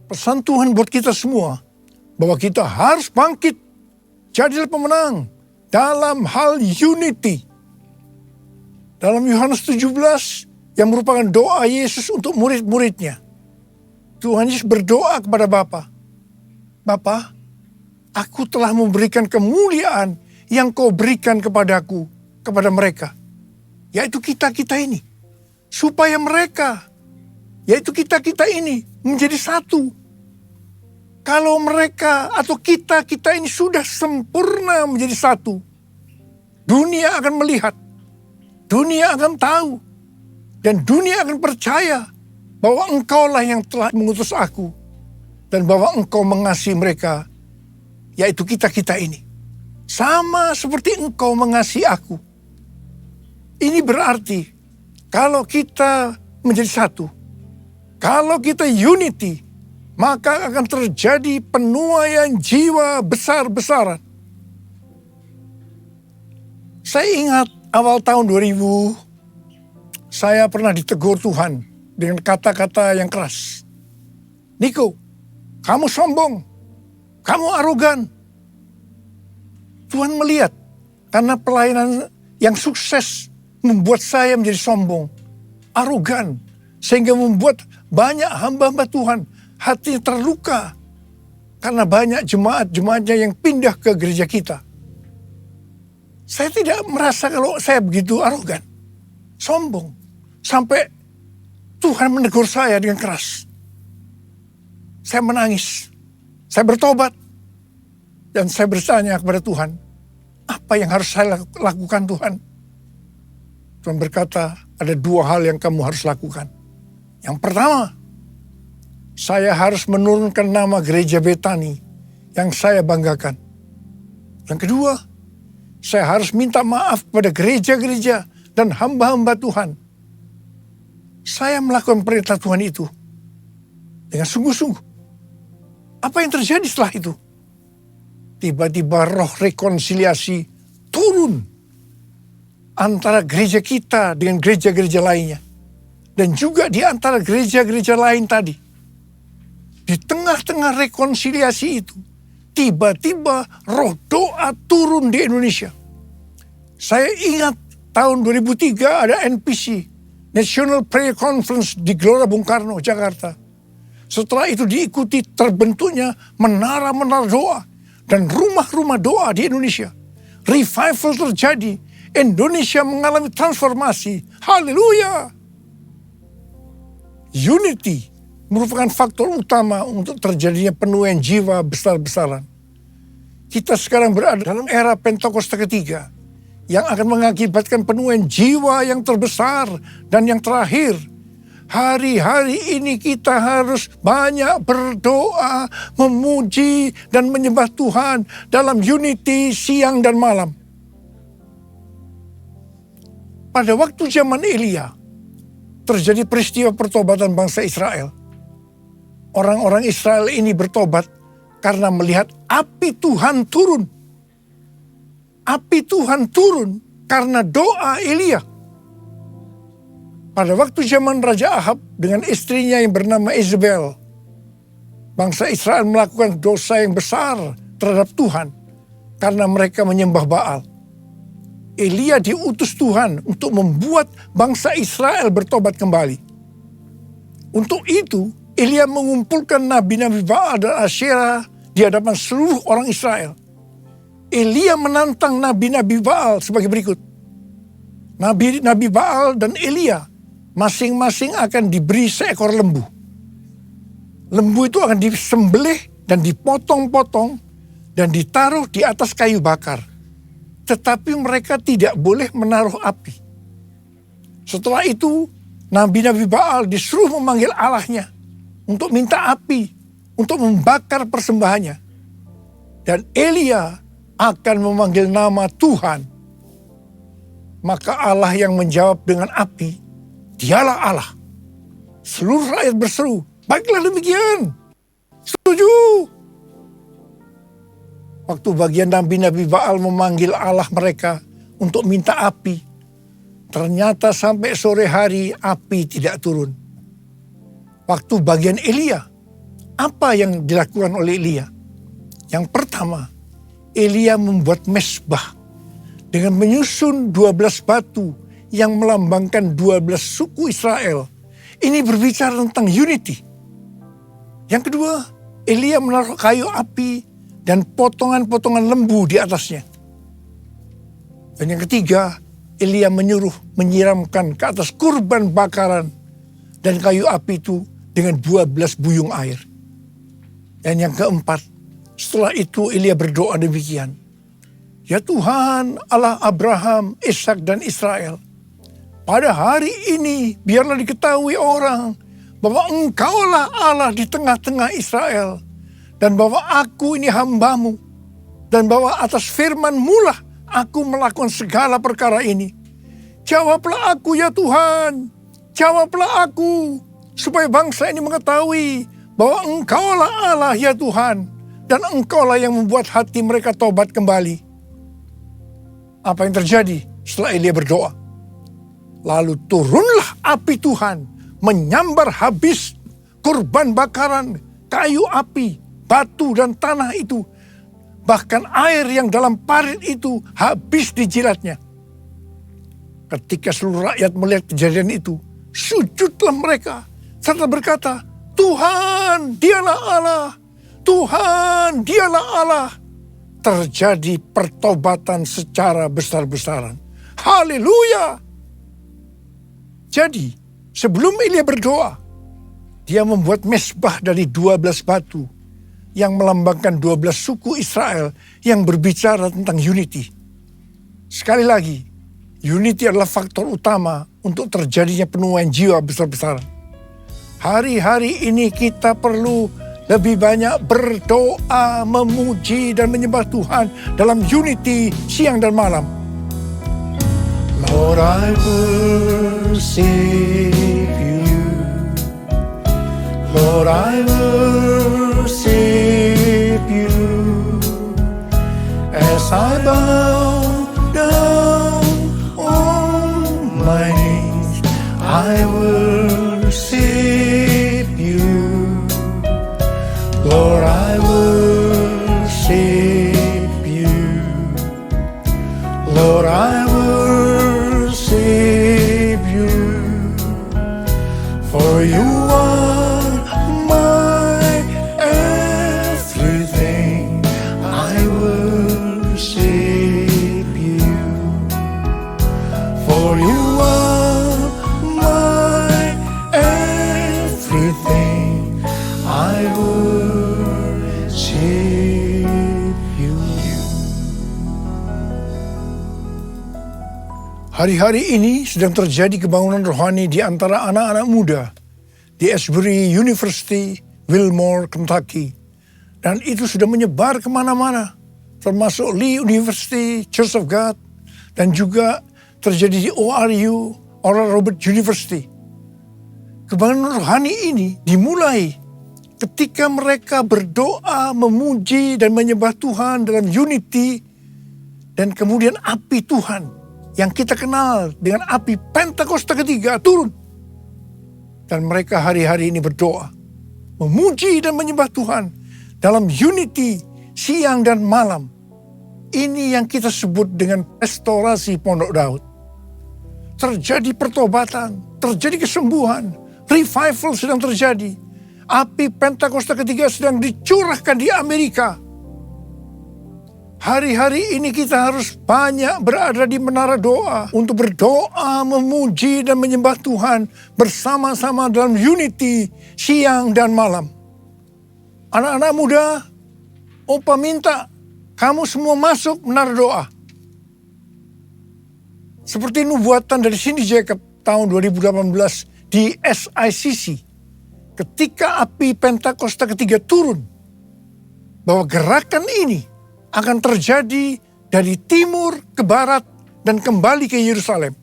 Pesan Tuhan buat kita semua, bahwa kita harus bangkit, jadilah pemenang dalam hal unity. Dalam Yohanes 17 yang merupakan doa Yesus untuk murid-muridnya, Tuhan Yesus berdoa kepada Bapa, Bapa, aku telah memberikan kemuliaan yang kau berikan kepadaku, kepada mereka, yaitu kita-kita ini, supaya mereka, yaitu kita-kita ini, menjadi satu. Kalau mereka atau kita-kita ini sudah sempurna menjadi satu, dunia akan melihat, dunia akan tahu, dan dunia akan percaya bahwa engkaulah yang telah mengutus aku, dan bahwa engkau mengasihi mereka, yaitu kita-kita ini. Sama seperti engkau mengasihi aku. Ini berarti kalau kita menjadi satu, kalau kita unity, maka akan terjadi penuaian jiwa besar-besaran. Saya ingat awal tahun 2000, saya pernah ditegur Tuhan dengan kata-kata yang keras. Niko, kamu sombong, kamu arogan. Tuhan melihat karena pelayanan yang sukses membuat saya menjadi sombong, arogan, sehingga membuat banyak hamba-hamba Tuhan hatinya terluka karena banyak jemaat-jemaatnya yang pindah ke gereja kita. Saya tidak merasa kalau saya begitu arogan, sombong, sampai Tuhan menegur saya dengan keras. Saya menangis, saya bertobat, dan saya bertanya kepada Tuhan, apa yang harus saya lakukan Tuhan? Tuhan berkata, ada dua hal yang kamu harus lakukan. Yang pertama, saya harus menurunkan nama gereja Betani yang saya banggakan. Yang kedua, saya harus minta maaf kepada gereja-gereja dan hamba-hamba Tuhan. Saya melakukan perintah Tuhan itu dengan sungguh-sungguh. Apa yang terjadi setelah itu? Tiba-tiba roh rekonsiliasi turun antara gereja kita dengan gereja-gereja lainnya. Dan juga di antara gereja-gereja lain tadi. Di tengah-tengah rekonsiliasi itu, tiba-tiba roh doa turun di Indonesia. Saya ingat tahun 2003 ada NPC, National Prayer Conference di Gelora Bung Karno, Jakarta. Setelah itu diikuti terbentuknya menara-menara doa dan rumah-rumah doa di Indonesia. Revival terjadi, Indonesia mengalami transformasi. Haleluya! Unity merupakan faktor utama untuk terjadinya penuaian jiwa besar-besaran. Kita sekarang berada dalam era Pentakosta ketiga yang akan mengakibatkan penuaian jiwa yang terbesar dan yang terakhir. Hari-hari ini kita harus banyak berdoa, memuji dan menyembah Tuhan dalam unity siang dan malam. Pada waktu zaman Elia, terjadi peristiwa pertobatan bangsa Israel. Orang-orang Israel ini bertobat karena melihat api Tuhan turun. Api Tuhan turun karena doa Elia. Pada waktu zaman Raja Ahab dengan istrinya yang bernama Isabel, bangsa Israel melakukan dosa yang besar terhadap Tuhan karena mereka menyembah Baal. Elia diutus Tuhan untuk membuat bangsa Israel bertobat kembali. Untuk itu, Elia mengumpulkan nabi-nabi Baal dan Asyera di hadapan seluruh orang Israel. Elia menantang nabi-nabi Baal sebagai berikut. Nabi Baal dan Elia masing-masing akan diberi seekor lembu. Lembu itu akan disembelih dan dipotong-potong dan ditaruh di atas kayu bakar. Tetapi mereka tidak boleh menaruh api. Setelah itu, nabi-nabi Baal disuruh memanggil Allahnya untuk minta api, untuk membakar persembahannya. Dan Elia akan memanggil nama Tuhan. Maka Allah yang menjawab dengan api, Dialah Allah. Seluruh rakyat berseru, baiklah demikian. Setuju. Waktu bagian nabi-nabi Baal memanggil Allah mereka untuk minta api, ternyata sampai sore hari api tidak turun. Waktu bagian Elia, apa yang dilakukan oleh Elia? Yang pertama, Elia membuat mezbah dengan menyusun 12 batu yang melambangkan 12 suku Israel. Ini berbicara tentang unity. Yang kedua, Elia menaruh kayu api dan potongan-potongan lembu di atasnya. Dan yang ketiga, Elia menyuruh menyiramkan ke atas kurban bakaran dan kayu api itu dengan 12 buyung air. Dan yang keempat, setelah itu Elia berdoa demikian. Ya Tuhan, Allah Abraham, Ishak dan Israel, pada hari ini biarlah diketahui orang bahwa Engkaulah Allah di tengah-tengah Israel, dan bahwa aku ini hambamu, dan bahwa atas firman-Mu lah aku melakukan segala perkara ini. Jawablah aku ya Tuhan, jawablah aku, supaya bangsa ini mengetahui bahwa Engkaulah Allah ya Tuhan, dan Engkaulah yang membuat hati mereka tobat kembali. Apa yang terjadi setelah Elia berdoa? Lalu turunlah api Tuhan, menyambar habis kurban bakaran, kayu api, batu dan tanah itu. Bahkan air yang dalam parit itu habis dijilatnya. Ketika seluruh rakyat melihat kejadian itu, sujudlah mereka serta berkata, Tuhan, Dialah Allah. Tuhan, Dialah Allah. Terjadi pertobatan secara besar-besaran. Haleluya. Jadi, sebelum Elia berdoa, dia membuat mezbah dari 12 batu yang melambangkan 12 suku Israel yang berbicara tentang unity. Sekali lagi, unity adalah faktor utama untuk terjadinya penuaian jiwa besar-besaran. Hari-hari ini kita perlu lebih banyak berdoa, memuji dan menyembah Tuhan dalam unity siang dan malam. Lord, I worship you. Lord, I worship you. As I bow down on my knees, I worship you. Lord, I worship you. Lord, I worship you. Hari-hari ini sedang terjadi kebangunan rohani di antara anak-anak muda di Asbury University, Wilmore, Kentucky. Dan itu sudah menyebar kemana-mana, termasuk Lee University, Church of God, dan juga terjadi di ORU, Oral Roberts University. Kebangunan rohani ini dimulai ketika mereka berdoa, memuji, dan menyembah Tuhan dalam unity, dan kemudian api Tuhan yang kita kenal dengan api Pentakosta ketiga turun. Dan mereka hari-hari ini berdoa, memuji dan menyembah Tuhan dalam unity siang dan malam. Ini yang kita sebut dengan restorasi Pondok Daud. Terjadi pertobatan, terjadi kesembuhan, revival sedang terjadi. Api Pentakosta ketiga sedang dicurahkan di Amerika. Hari-hari ini kita harus banyak berada di menara doa untuk berdoa, memuji dan menyembah Tuhan bersama-sama dalam unity siang dan malam. Anak-anak muda, Opa minta kamu semua masuk menara doa. Seperti nubuatan dari Cindy Jacob tahun 2018 di SICC. Ketika api Pentakosta ketiga turun, bahwa gerakan ini akan terjadi dari timur ke barat dan kembali ke Yerusalem.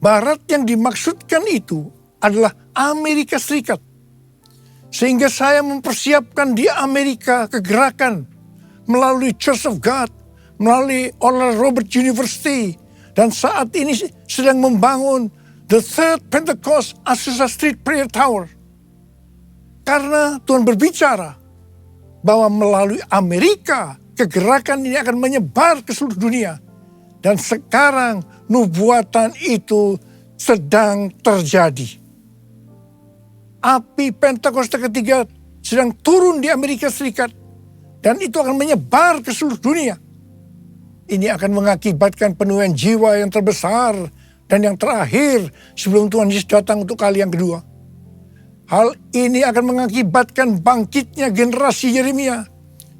Barat yang dimaksudkan itu adalah Amerika Serikat. Sehingga saya mempersiapkan di Amerika kegerakan melalui Church of God, melalui Oral Roberts University, dan saat ini sedang membangun The Third Pentecost Azusa Street Prayer Tower. Karena Tuhan berbicara bahwa melalui Amerika kegerakan ini akan menyebar ke seluruh dunia. Dan sekarang nubuatan itu sedang terjadi. Api Pentakosta ketiga sedang turun di Amerika Serikat. Dan itu akan menyebar ke seluruh dunia. Ini akan mengakibatkan penuaian jiwa yang terbesar dan yang terakhir sebelum Tuhan Yesus datang untuk kali yang kedua. Hal ini akan mengakibatkan bangkitnya generasi Yeremia,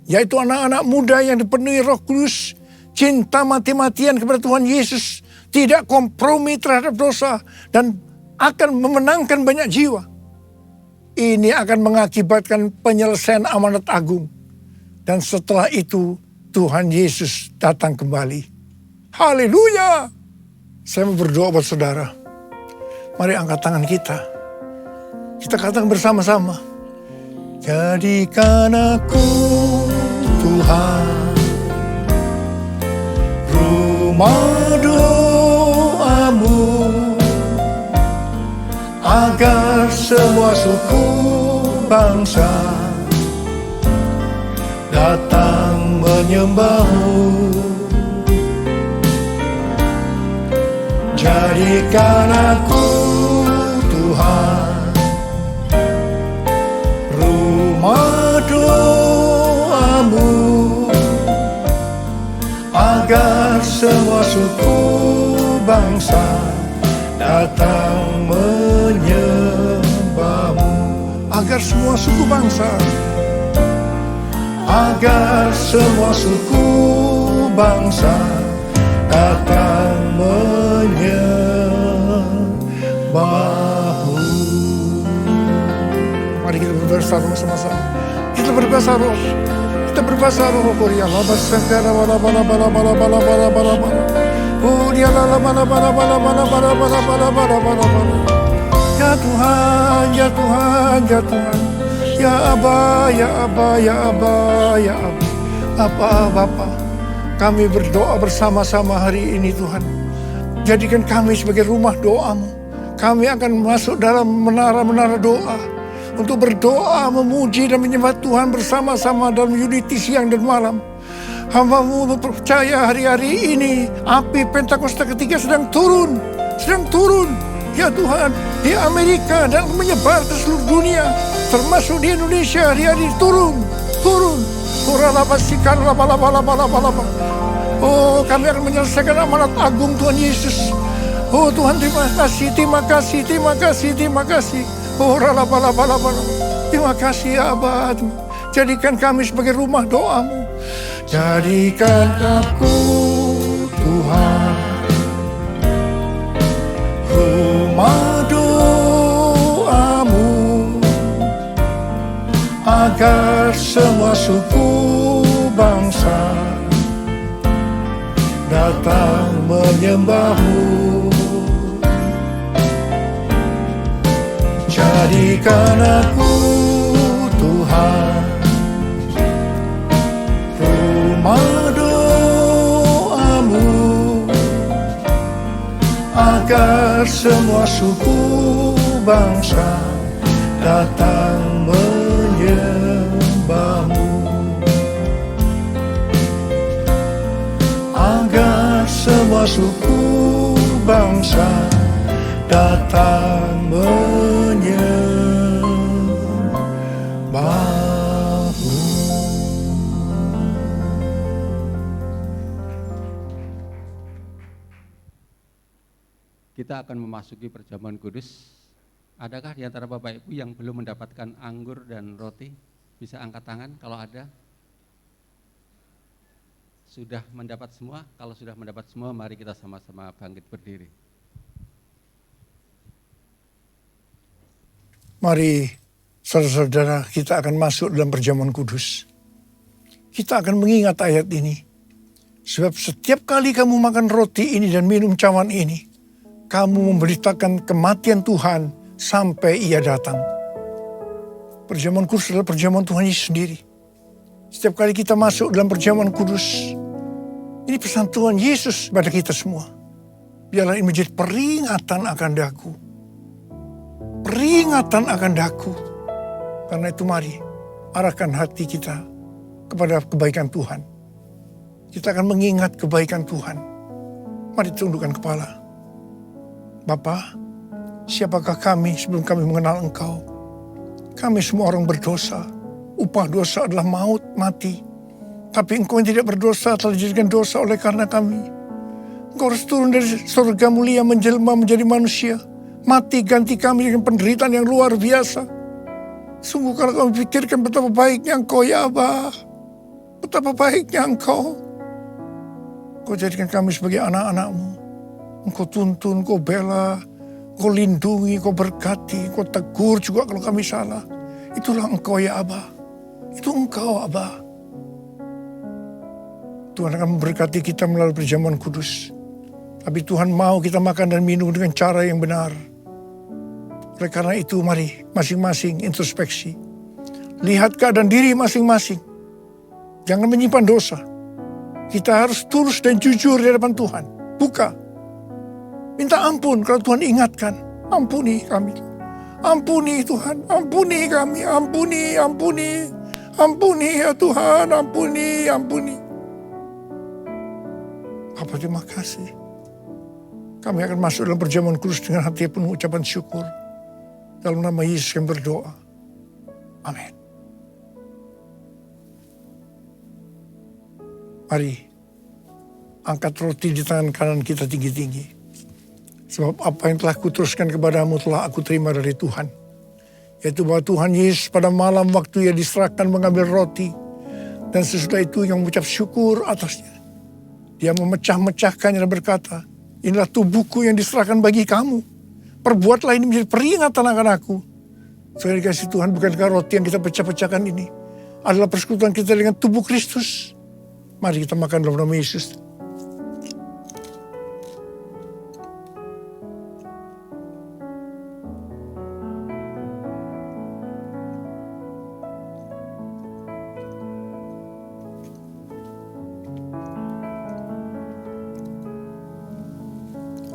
yaitu anak-anak muda yang dipenuhi Roh Kudus, cinta mati-matian kepada Tuhan Yesus, tidak kompromi terhadap dosa, dan akan memenangkan banyak jiwa. Ini akan mengakibatkan penyelesaian amanat agung. Dan setelah itu Tuhan Yesus datang kembali. Haleluya! Saya mau berdoa buat saudara. Mari angkat tangan kita. Kita katakan bersama-sama. Jadikan aku Tuhan, rumah doamu, agar semua suku bangsa datang menyembahmu. Jadikan aku Tuhan, rumah doamu, agar semua suku bangsa datang menyembahmu. Agar semua suku bangsa, agar semua suku bangsa datang menyembahmu. Mari kita berbahasa roh sama-sama. Kita berbahasa roh. Kita berbahasa roh. Korea labas sangkara bala bala bala bala bala bala bala bala. Korea bala bala bala bala bala bala bala bala bala bala bala. Ya Tuhan, ya Tuhan, ya Tuhan. Ya Aba, ya Aba, ya Aba, ya Aba. Apa Bapa, kami berdoa bersama-sama hari ini Tuhan. Jadikan kami sebagai rumah doamu. Kami akan masuk dalam menara-menara doa. Untuk berdoa, memuji dan menyembah Tuhan bersama-sama dalam unity siang dan malam. Hamba-Mu percaya hari-hari ini api Pentakosta ketiga sedang turun. Sedang turun. Ya Tuhan, di Amerika dan menyebar ke seluruh dunia. Termasuk di Indonesia hari-hari turun. Turun. Oh, kami akan menyelesaikan amanat agung Tuhan Yesus. Oh Tuhan, terima kasih, terima kasih, terima kasih, terima kasih. Oh, terima kasih ya Abah. Jadikan kami sebagai rumah doamu. Jadikan aku Tuhan, agar semua suku bangsa datang menyembah-Mu. Jadikan aku Tuhan rumah doa-Mu, agar semua suku bangsa datang menyembah-Mu, agar semua suku bangsa datang menyembah-Mu. Kita akan memasuki perjamuan kudus. Adakah di antara Bapak Ibu yang belum mendapatkan anggur dan roti? Bisa angkat tangan kalau ada. Sudah mendapat semua? Kalau sudah mendapat semua, mari kita sama-sama bangkit berdiri. Mari saudara-saudara, kita akan masuk dalam perjamuan kudus. Kita akan mengingat ayat ini. Sebab setiap kali kamu makan roti ini dan minum cawan ini, kamu memberitakan kematian Tuhan sampai Ia datang. Perjamuan kudus adalah perjamuan Tuhan Yesus sendiri. Setiap kali kita masuk dalam perjamuan kudus, ini pesan Tuhan Yesus pada kita semua. Biarlah ini menjadi peringatan akan daku. Peringatan akan daku. Karena itu mari arahkan hati kita kepada kebaikan Tuhan. Kita akan mengingat kebaikan Tuhan. Mari tundukkan kepala. Bapa, siapakah kami sebelum kami mengenal Engkau? Kami semua orang berdosa. Upah dosa adalah maut, mati. Tapi Engkau yang tidak berdosa telah dijadikan dosa oleh karena kami. Engkau harus turun dari surga mulia menjelma menjadi manusia. Mati ganti kami dengan penderitaan yang luar biasa. Sungguh kalau kami pikirkan betapa baiknya Engkau ya Aba. Betapa baiknya Engkau. Engkau jadikan kami sebagai anak-anak-Mu. Engkau tuntun, Engkau bela, Engkau lindungi, Engkau berkati, Engkau tegur juga kalau kami salah. Itulah Engkau ya Aba. Itu Engkau Aba. Tuhan akan memberkati kita melalui perjamuan kudus. Tapi Tuhan mau kita makan dan minum dengan cara yang benar. Oleh karena itu mari masing-masing introspeksi. Lihat keadaan diri masing-masing. Jangan menyimpan dosa. Kita harus tulus dan jujur di hadapan Tuhan. Buka. Minta ampun kalau Tuhan ingatkan. Ampuni kami. Ampuni Tuhan. Ampuni kami. Ampuni. Ampuni ya Tuhan. Ampuni. Bapa, terima kasih. Kami akan masuk dalam perjamuan kudus dengan hati penuh ucapan syukur. Dalam nama Yesus kami berdoa. Amin. Mari angkat roti di tangan kanan kita tinggi-tinggi. Sebab apa yang telah kuteruskan kepadamu telah aku terima dari Tuhan. Yaitu bahwa Tuhan Yesus pada malam waktu Ia diserahkan mengambil roti. Dan sesudah itu yang mengucap syukur atasnya. Dia memecah-mecahkannya dan berkata, inilah tubuhku yang diserahkan bagi kamu. Perbuatlah ini menjadi peringatan akan aku. Saudara dikasih Tuhan, bukankah roti yang kita pecah-pecahkan ini adalah persekutuan kita dengan tubuh Kristus? Mari kita makan dalam nama Yesus.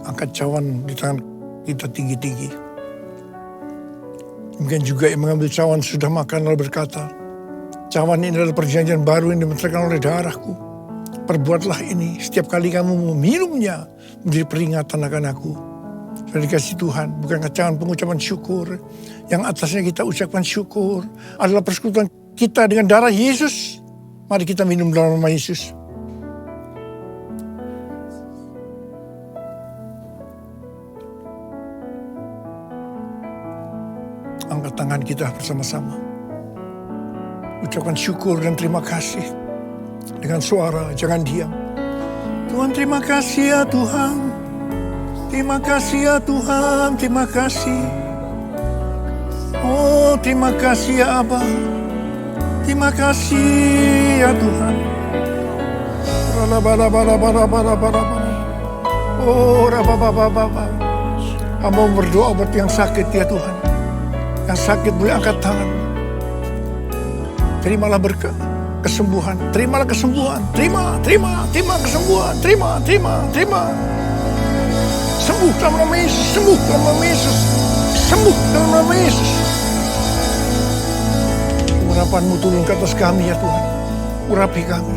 Angkat cawan di tangan kita tinggi-tinggi. Mungkin juga yang mengambil cawan sudah makan lalu berkata, cawan ini adalah perjanjian baru yang dimenterkan oleh darahku. Perbuatlah ini setiap kali kamu meminumnya menjadi peringatan akan aku. Sudah dikasih Tuhan, bukankah cawan pengucapan syukur yang atasnya kita ucapkan syukur adalah persekutuan kita dengan darah Yesus. Mari kita minum dalam nama Yesus. Angkat tangan kita bersama-sama. Ucapkan syukur dan terima kasih. Dengan suara, jangan diam. Tuhan, terima kasih ya Tuhan. Terima kasih ya Tuhan, terima kasih. Oh, terima kasih ya Abah. Terima kasih ya Tuhan. Oh, hamba berdoa buat yang sakit ya Tuhan. Yang sakit boleh angkat tangan. Terimalah berkat, kesembuhan. Terimalah kesembuhan. Terima kesembuhan. Terima. Sembuh dalam nama Yesus. Sembuh dalam nama Yesus. Sembuh dalam nama Yesus. Urapan-Mu turun ke atas kami ya Tuhan. Urapi kami.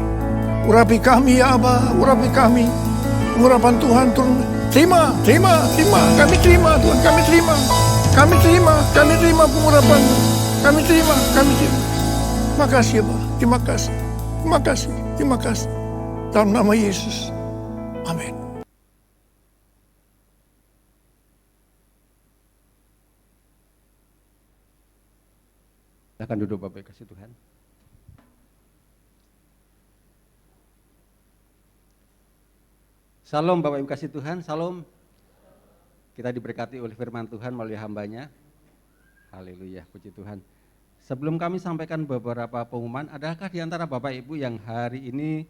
Urapi kami ya Aba. Urapi kami. Urapan Tuhan turun. Terima. Kami terima Tuhan. Kami terima pengurapan. Kami terima. Terima kasih ya Pak. Terima kasih. Dalam nama Yesus. Amin. Silakan duduk Bapak Ibu kasih Tuhan. Salam Bapak Ibu kasih Tuhan, salam. Kita diberkati oleh firman Tuhan melalui hambanya. Haleluya, puji Tuhan. Sebelum kami sampaikan beberapa pengumuman, adakah di antara Bapak Ibu yang hari ini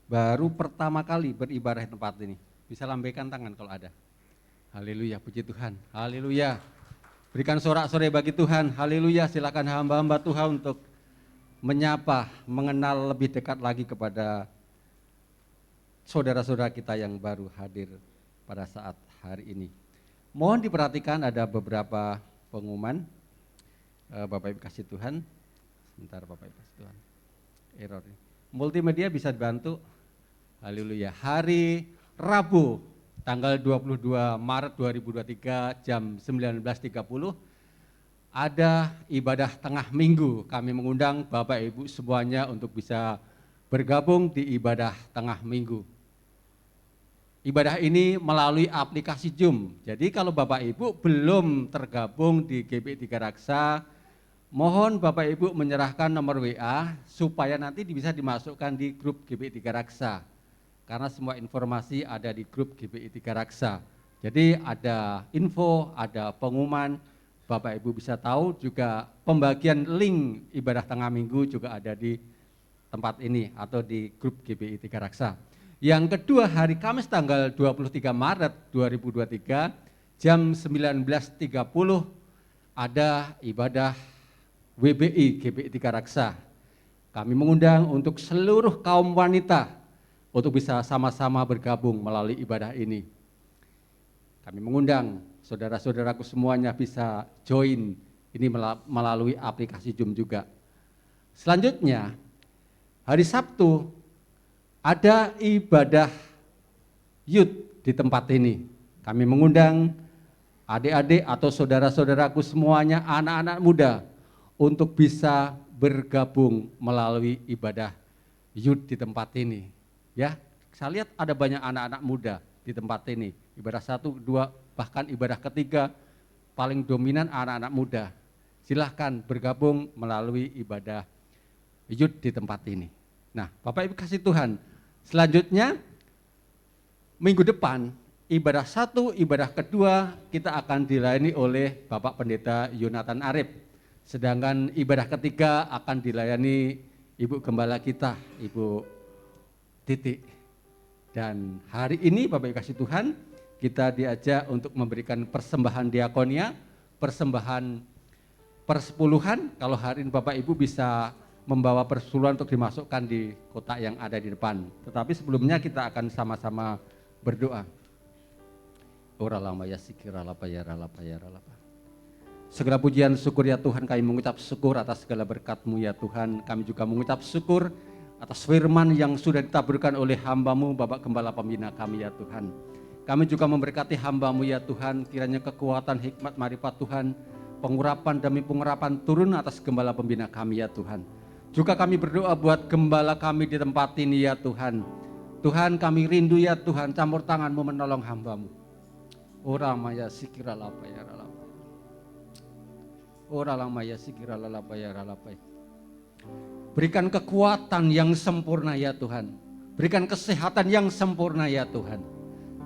baru pertama kali beribadah di tempat ini? Bisa lambaikan tangan kalau ada. Haleluya, puji Tuhan. Haleluya. Berikan sorak-sorai bagi Tuhan. Haleluya, silakan hamba-hamba Tuhan untuk menyapa, mengenal lebih dekat lagi kepada saudara-saudara kita yang baru hadir pada saat hari ini. Mohon diperhatikan ada beberapa pengumuman. Bapak Ibu kasih Tuhan. Sebentar Bapak Ibu kasih Tuhan. Error. Multimedia bisa dibantu. Haleluya. Hari Rabu tanggal 22 Maret 2023 jam 19.30 ada ibadah tengah minggu. Kami mengundang Bapak Ibu semuanya untuk bisa bergabung di ibadah tengah minggu. Ibadah ini melalui aplikasi Zoom. Jadi kalau Bapak Ibu belum tergabung di GBI 3 Raksa, mohon Bapak Ibu menyerahkan nomor WA supaya nanti bisa dimasukkan di grup GBI 3 Raksa. Karena semua informasi ada di grup GBI 3 Raksa. Jadi ada info, ada pengumuman, Bapak Ibu bisa tahu juga pembagian link ibadah tengah minggu juga ada di tempat ini atau di grup GBI 3 Raksa. Yang kedua hari Kamis tanggal 23 Maret 2023 jam 19.30 ada ibadah WBI GBI 3 Raksa. Kami mengundang untuk seluruh kaum wanita untuk bisa sama-sama bergabung melalui ibadah ini. Kami mengundang saudara-saudaraku semuanya bisa join ini melalui aplikasi Zoom juga. Selanjutnya, hari Sabtu ada ibadah youth di tempat ini. Kami mengundang adik-adik atau saudara-saudaraku semuanya, anak-anak muda untuk bisa bergabung melalui ibadah youth di tempat ini. Ya, saya lihat ada banyak anak-anak muda di tempat ini. Ibadah 1, 2, bahkan ibadah ketiga paling dominan anak-anak muda. Silahkan bergabung melalui ibadah youth di tempat ini. Nah, Bapak Ibu kasih Tuhan, selanjutnya minggu depan ibadah 1, ibadah kedua kita akan dilayani oleh Bapak Pendeta Yonatan Arif. Sedangkan ibadah ketiga akan dilayani Ibu Gembala kita, Ibu Titik. Dan hari ini Bapak Ibu kasih Tuhan, kita diajak untuk memberikan persembahan diakonia, persembahan persepuluhan. Kalau hari ini Bapak Ibu bisa membawa persepuluhan untuk dimasukkan di kotak yang ada di depan. Tetapi sebelumnya kita akan sama-sama berdoa. Segala pujian syukur ya Tuhan, kami mengucap syukur atas segala berkat-Mu ya Tuhan. Kami juga mengucap syukur atas firman yang sudah ditaburkan oleh hamba-Mu, Bapak Gembala Pembina kami ya Tuhan. Kami juga memberkati hamba-Mu ya Tuhan, kiranya kekuatan, hikmat, marifat Tuhan, pengurapan demi pengurapan turun atas Gembala Pembina kami ya Tuhan. Juga kami berdoa buat gembala kami di tempat ini ya Tuhan. Tuhan kami rindu ya Tuhan, campur tangan-Mu menolong hamba-Mu. Oramaya sikira lapaya ralapa. Oralamaya sikira lalapaya ralapa. Berikan kekuatan yang sempurna ya Tuhan. Berikan kesehatan yang sempurna ya Tuhan.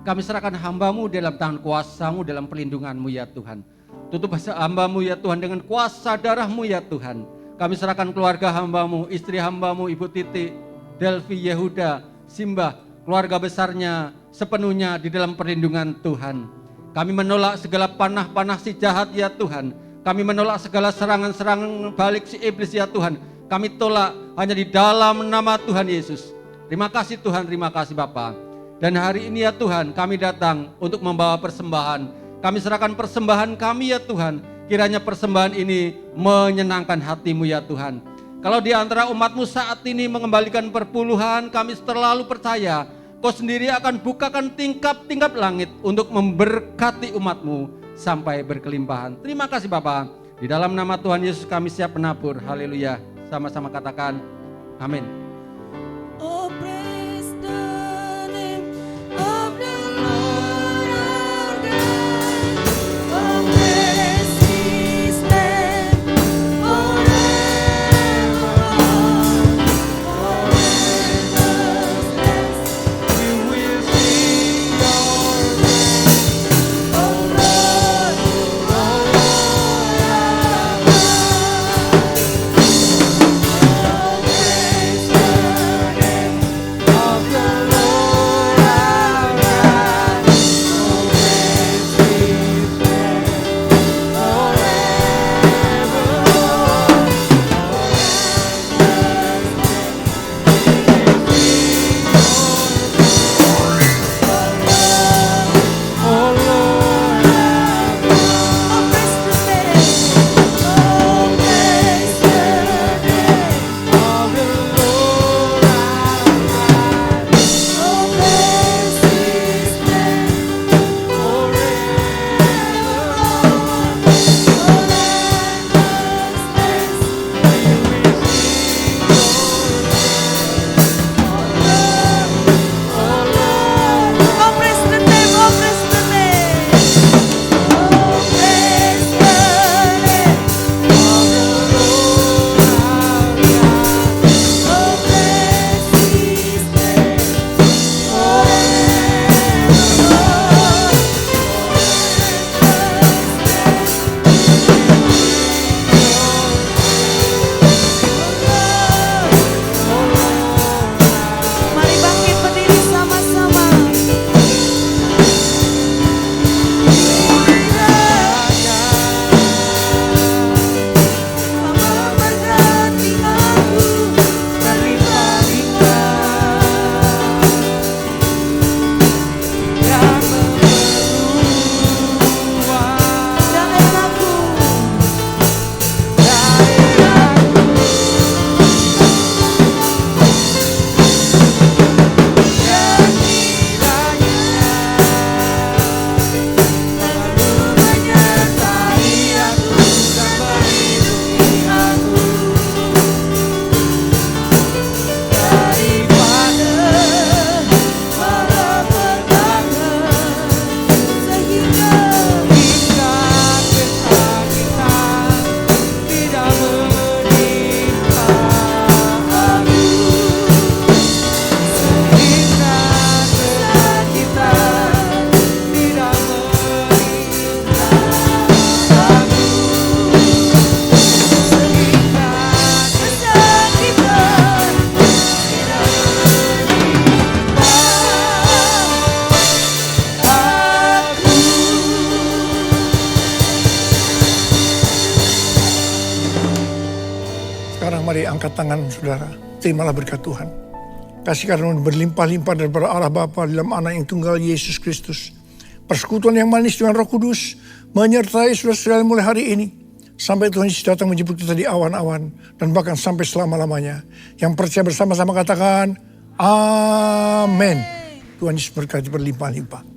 Kami serahkan hamba-Mu dalam tangan kuasa-Mu, dalam perlindungan-Mu ya Tuhan. Tutup hamba-Mu ya Tuhan dengan kuasa darah-Mu ya Tuhan. Kami serahkan keluarga hamba-Mu, istri hamba-Mu, Ibu Titi, Delvi, Yehuda, Simbah, keluarga besarnya sepenuhnya di dalam perlindungan Tuhan. Kami menolak segala panah-panah si jahat ya Tuhan. Kami menolak segala serangan-serangan balik si iblis ya Tuhan. Kami tolak hanya di dalam nama Tuhan Yesus. Terima kasih Tuhan, terima kasih Bapa. Dan hari ini ya Tuhan, kami datang untuk membawa persembahan. Kami serahkan persembahan kami ya Tuhan. Kiranya persembahan ini menyenangkan hati-Mu ya Tuhan. Kalau di antara umat-Mu saat ini mengembalikan perpuluhan, kami terlalu percaya Kau sendiri akan bukakan tingkap-tingkap langit untuk memberkati umat-Mu sampai berkelimpahan. Terima kasih Bapa. Di dalam nama Tuhan Yesus kami siap menabur. Haleluya. Sama-sama katakan amin. Oh, praise the name of the Lord our God. Oh, praise His name forever. We will sing your praise, oh Lord, oh Lord our God. Oh, praise the name of the Lord our God. Oh, praise His name Mari bangkit berdiri sama-sama. Memberkati aku berlimpah-limpah dan daerahku menyertai aku dan melindungi aku daripada malapetaka sehingga kesakitan tidak menimpa aku, sehingga kesakitan tidak menimpa aku, sehingga kesakitan tidak menimpa aku. Sekarang mari angkat tangan saudara. Terimalah berkat Tuhan. Kasih karunia berlimpah-limpah daripada Allah Bapa dalam Anak yang tunggal Yesus Kristus. Persekutuan yang manis dengan Roh Kudus menyertai saudara-saudara mulai hari ini. Sampai Tuhan Yesus datang menjemput kita di awan-awan. Dan bahkan sampai selama-lamanya. Yang percaya bersama-sama katakan, amin. Tuhan Yesus berkati berlimpah-limpah.